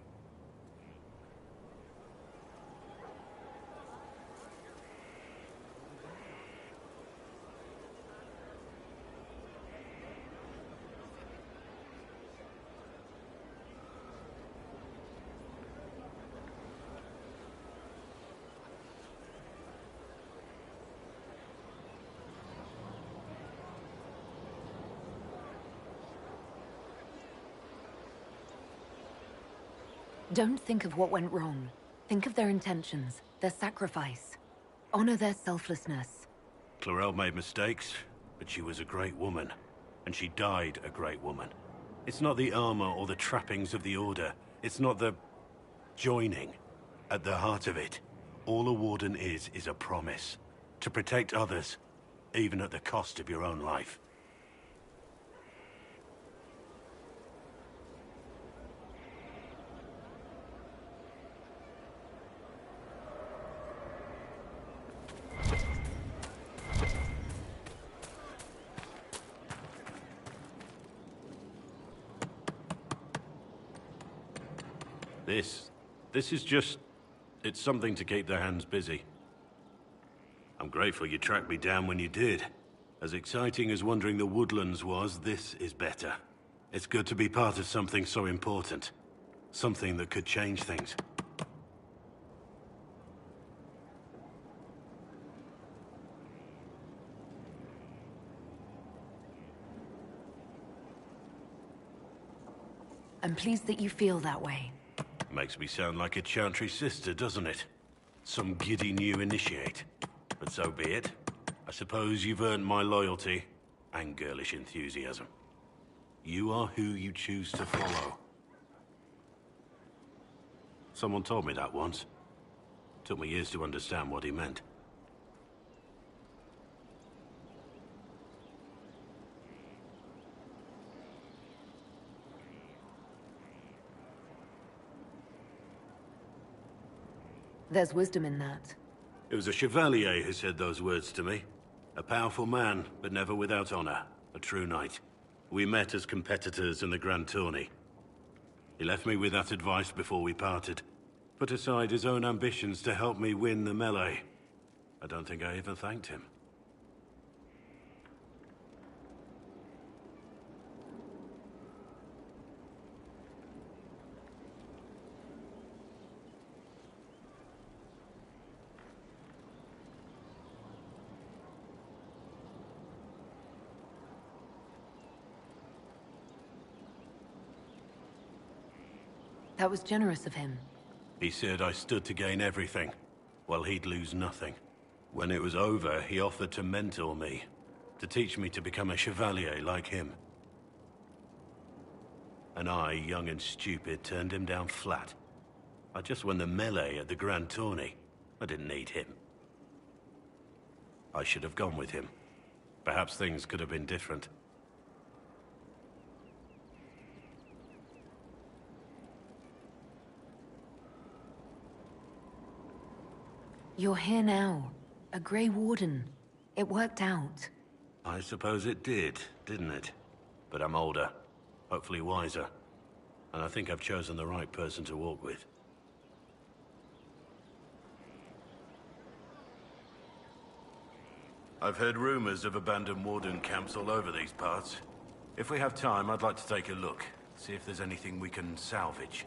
Don't think of what went wrong. Think of their intentions, their sacrifice. Honor their selflessness. Clorel made mistakes, but she was a great woman. And she died a great woman. It's not the armor or the trappings of the Order. It's not the joining. At the heart of it, all a warden is a promise. To protect others, even at the cost of your own life. This is just... it's something to keep their hands busy. I'm grateful you tracked me down when you did. As exciting as wandering the woodlands was, this is better. It's good to be part of something so important. Something that could change things. I'm pleased that you feel that way. Makes me sound like a Chantry sister, doesn't it? Some giddy new initiate. But so be it. I suppose you've earned my loyalty and girlish enthusiasm. You are who you choose to follow. Someone told me that once. Took me years to understand what he meant. There's wisdom in that. It was a chevalier who said those words to me. A powerful man, but never without honor. A true knight. We met as competitors in the Grand Tourney. He left me with that advice before we parted. Put aside his own ambitions to help me win the melee. I don't think I even thanked him. That was generous of him. He said I stood to gain everything, while he'd lose nothing. When it was over, he offered to mentor me, to teach me to become a chevalier like him. And I, young and stupid, turned him down flat. I just won the melee at the Grand Tourney. I didn't need him. I should have gone with him. Perhaps things could have been different. You're here now. A Grey Warden. It worked out. I suppose it did, didn't it? But I'm older. Hopefully wiser. And I think I've chosen the right person to walk with. I've heard rumors of abandoned Warden camps all over these parts. If we have time, I'd like to take a look. See if there's anything we can salvage.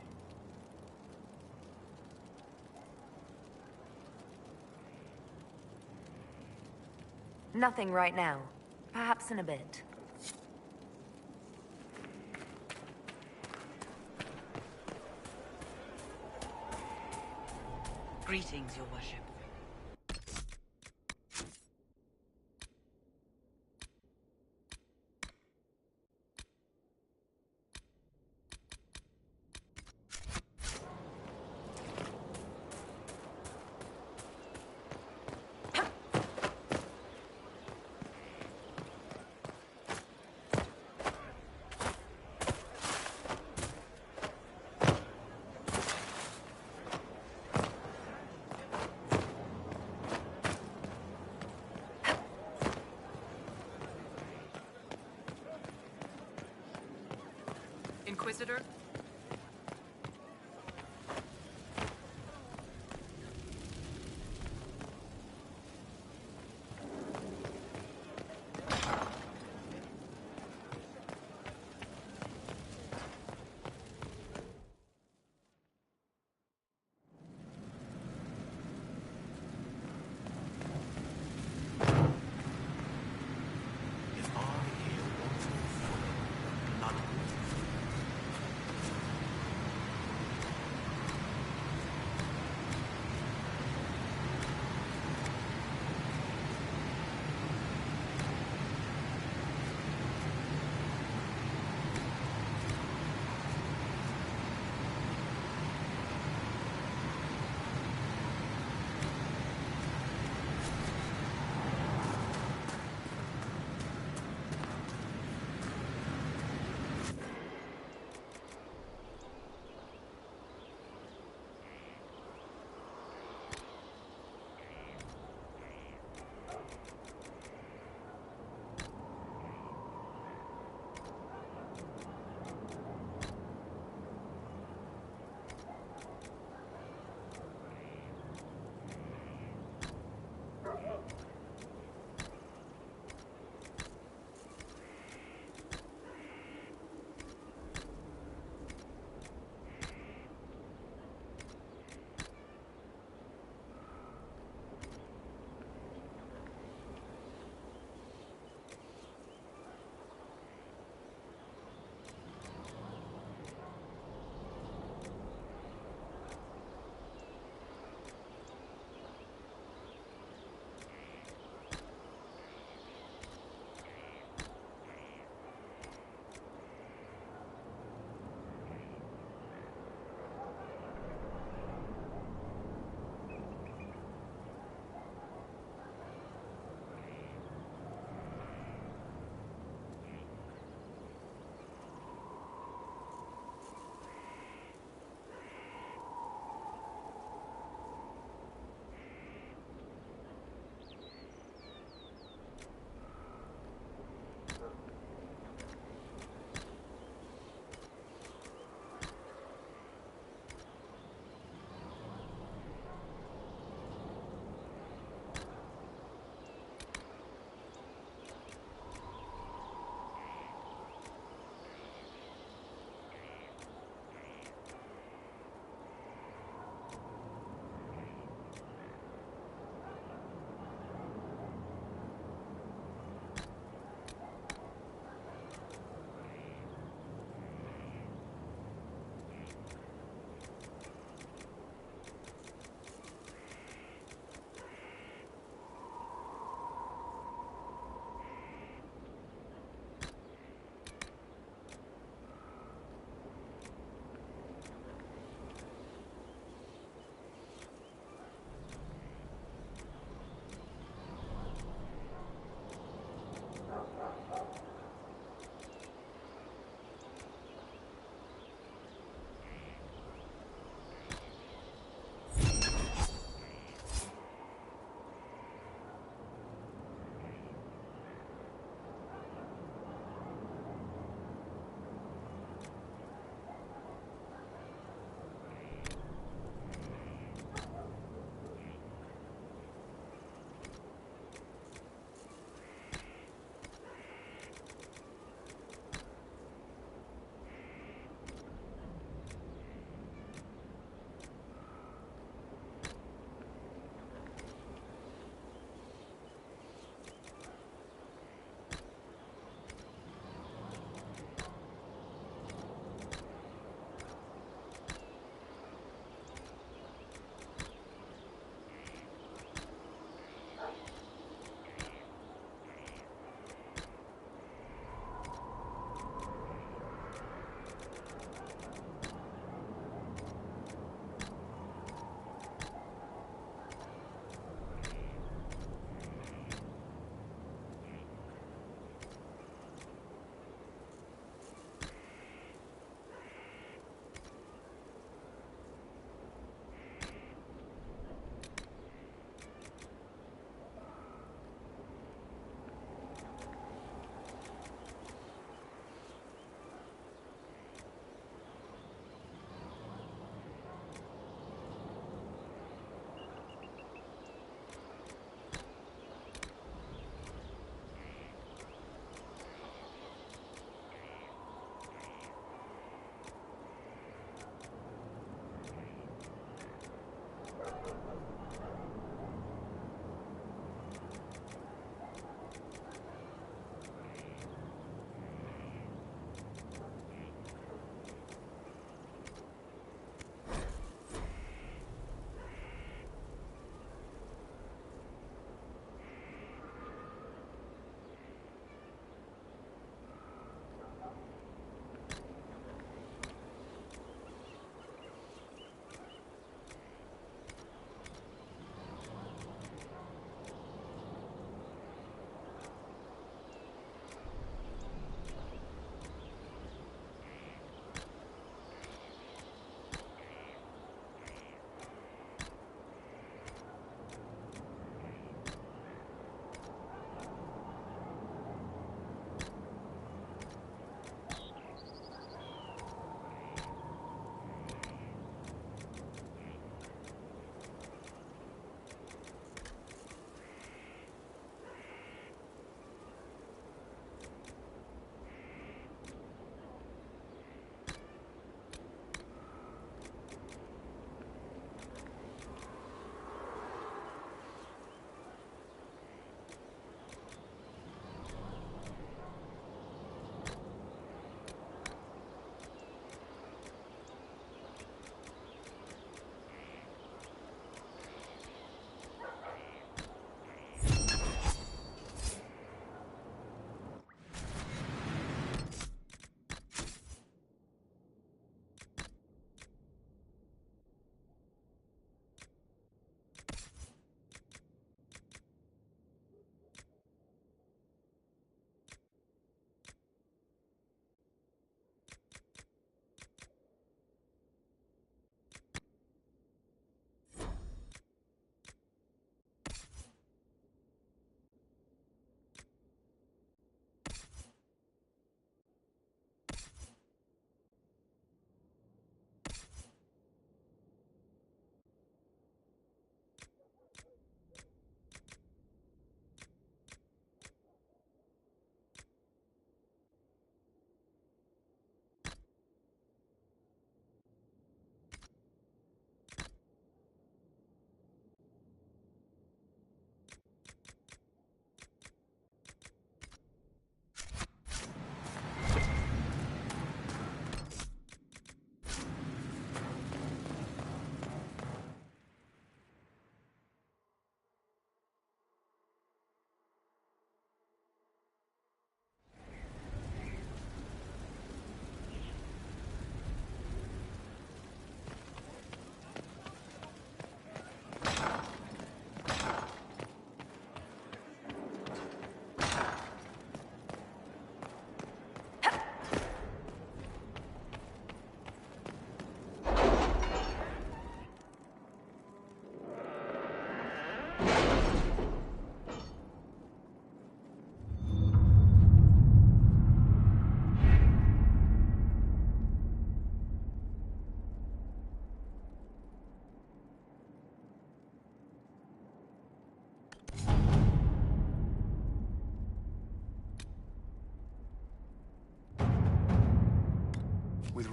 Nothing right now. Perhaps in a bit. Greetings, Your Worship. Inquisitor?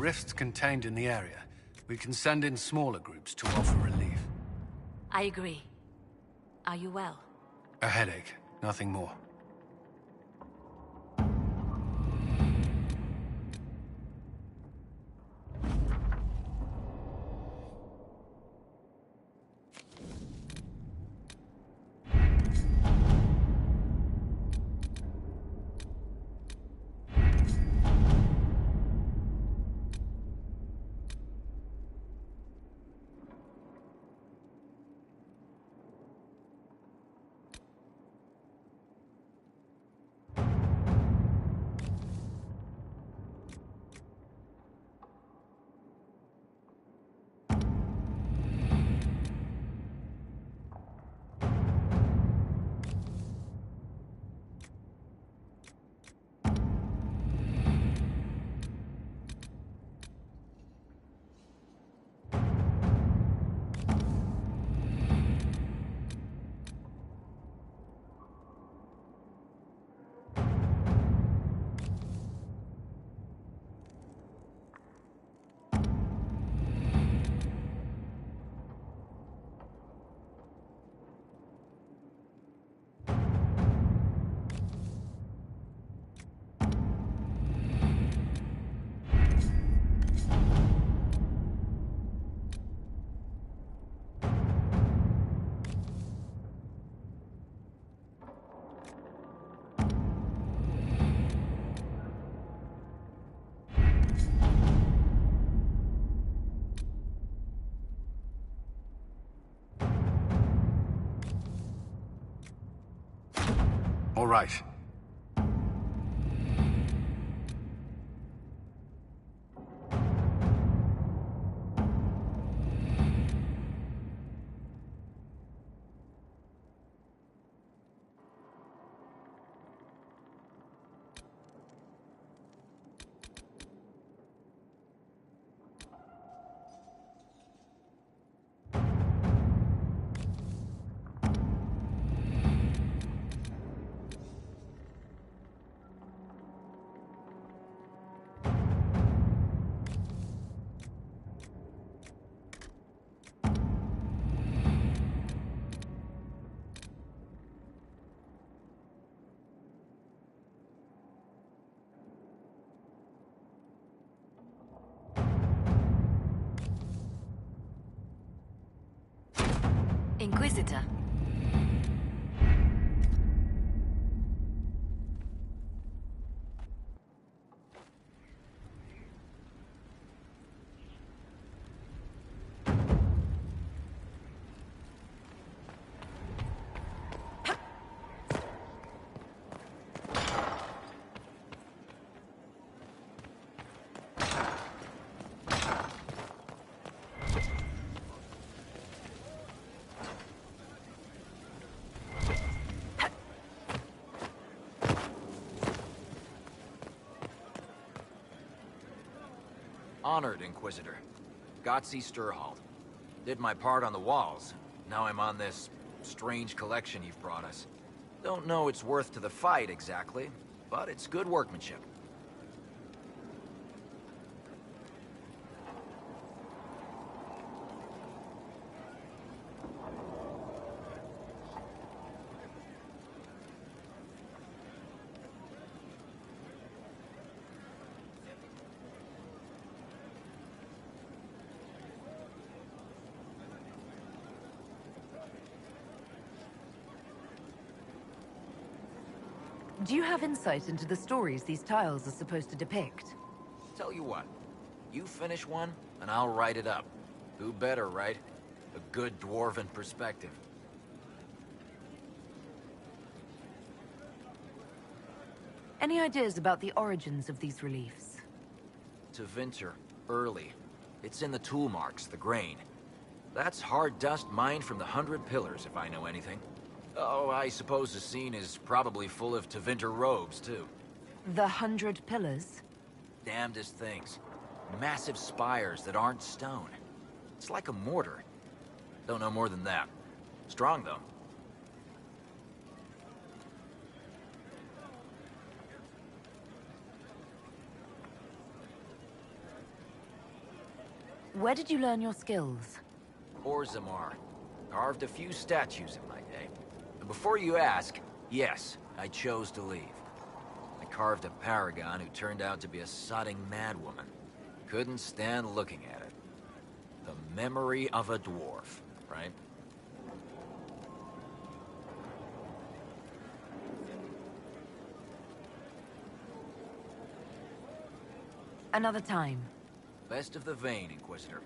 rifts contained in the area. We can send in smaller groups to offer relief. I agree. Are you well? A headache, nothing more. All right. Inquisitor. Honored, Inquisitor. Gotzi Sturhall. Did my part on the walls. Now I'm on this strange collection you've brought us. Don't know its worth to the fight, exactly, but it's good workmanship. Do you have insight into the stories these tiles are supposed to depict? Tell you what, you finish one, and I'll write it up. Who better, right? A good dwarven perspective. Any ideas about the origins of these reliefs? To Vinter, early. It's in the tool marks, the grain. That's hard dust mined from the 100 Pillars, if I know anything. Oh, I suppose the scene is probably full of Tevinter robes, too. The 100 Pillars? Damnedest things. Massive spires that aren't stone. It's like a mortar. Don't know more than that. Strong, though. Where did you learn your skills? Orzammar. Carved a few statues in my day. And before you ask, yes, I chose to leave. I carved a paragon who turned out to be a sodding madwoman. Couldn't stand looking at it. The memory of a dwarf, right? Another time. Best of the vein, Inquisitor.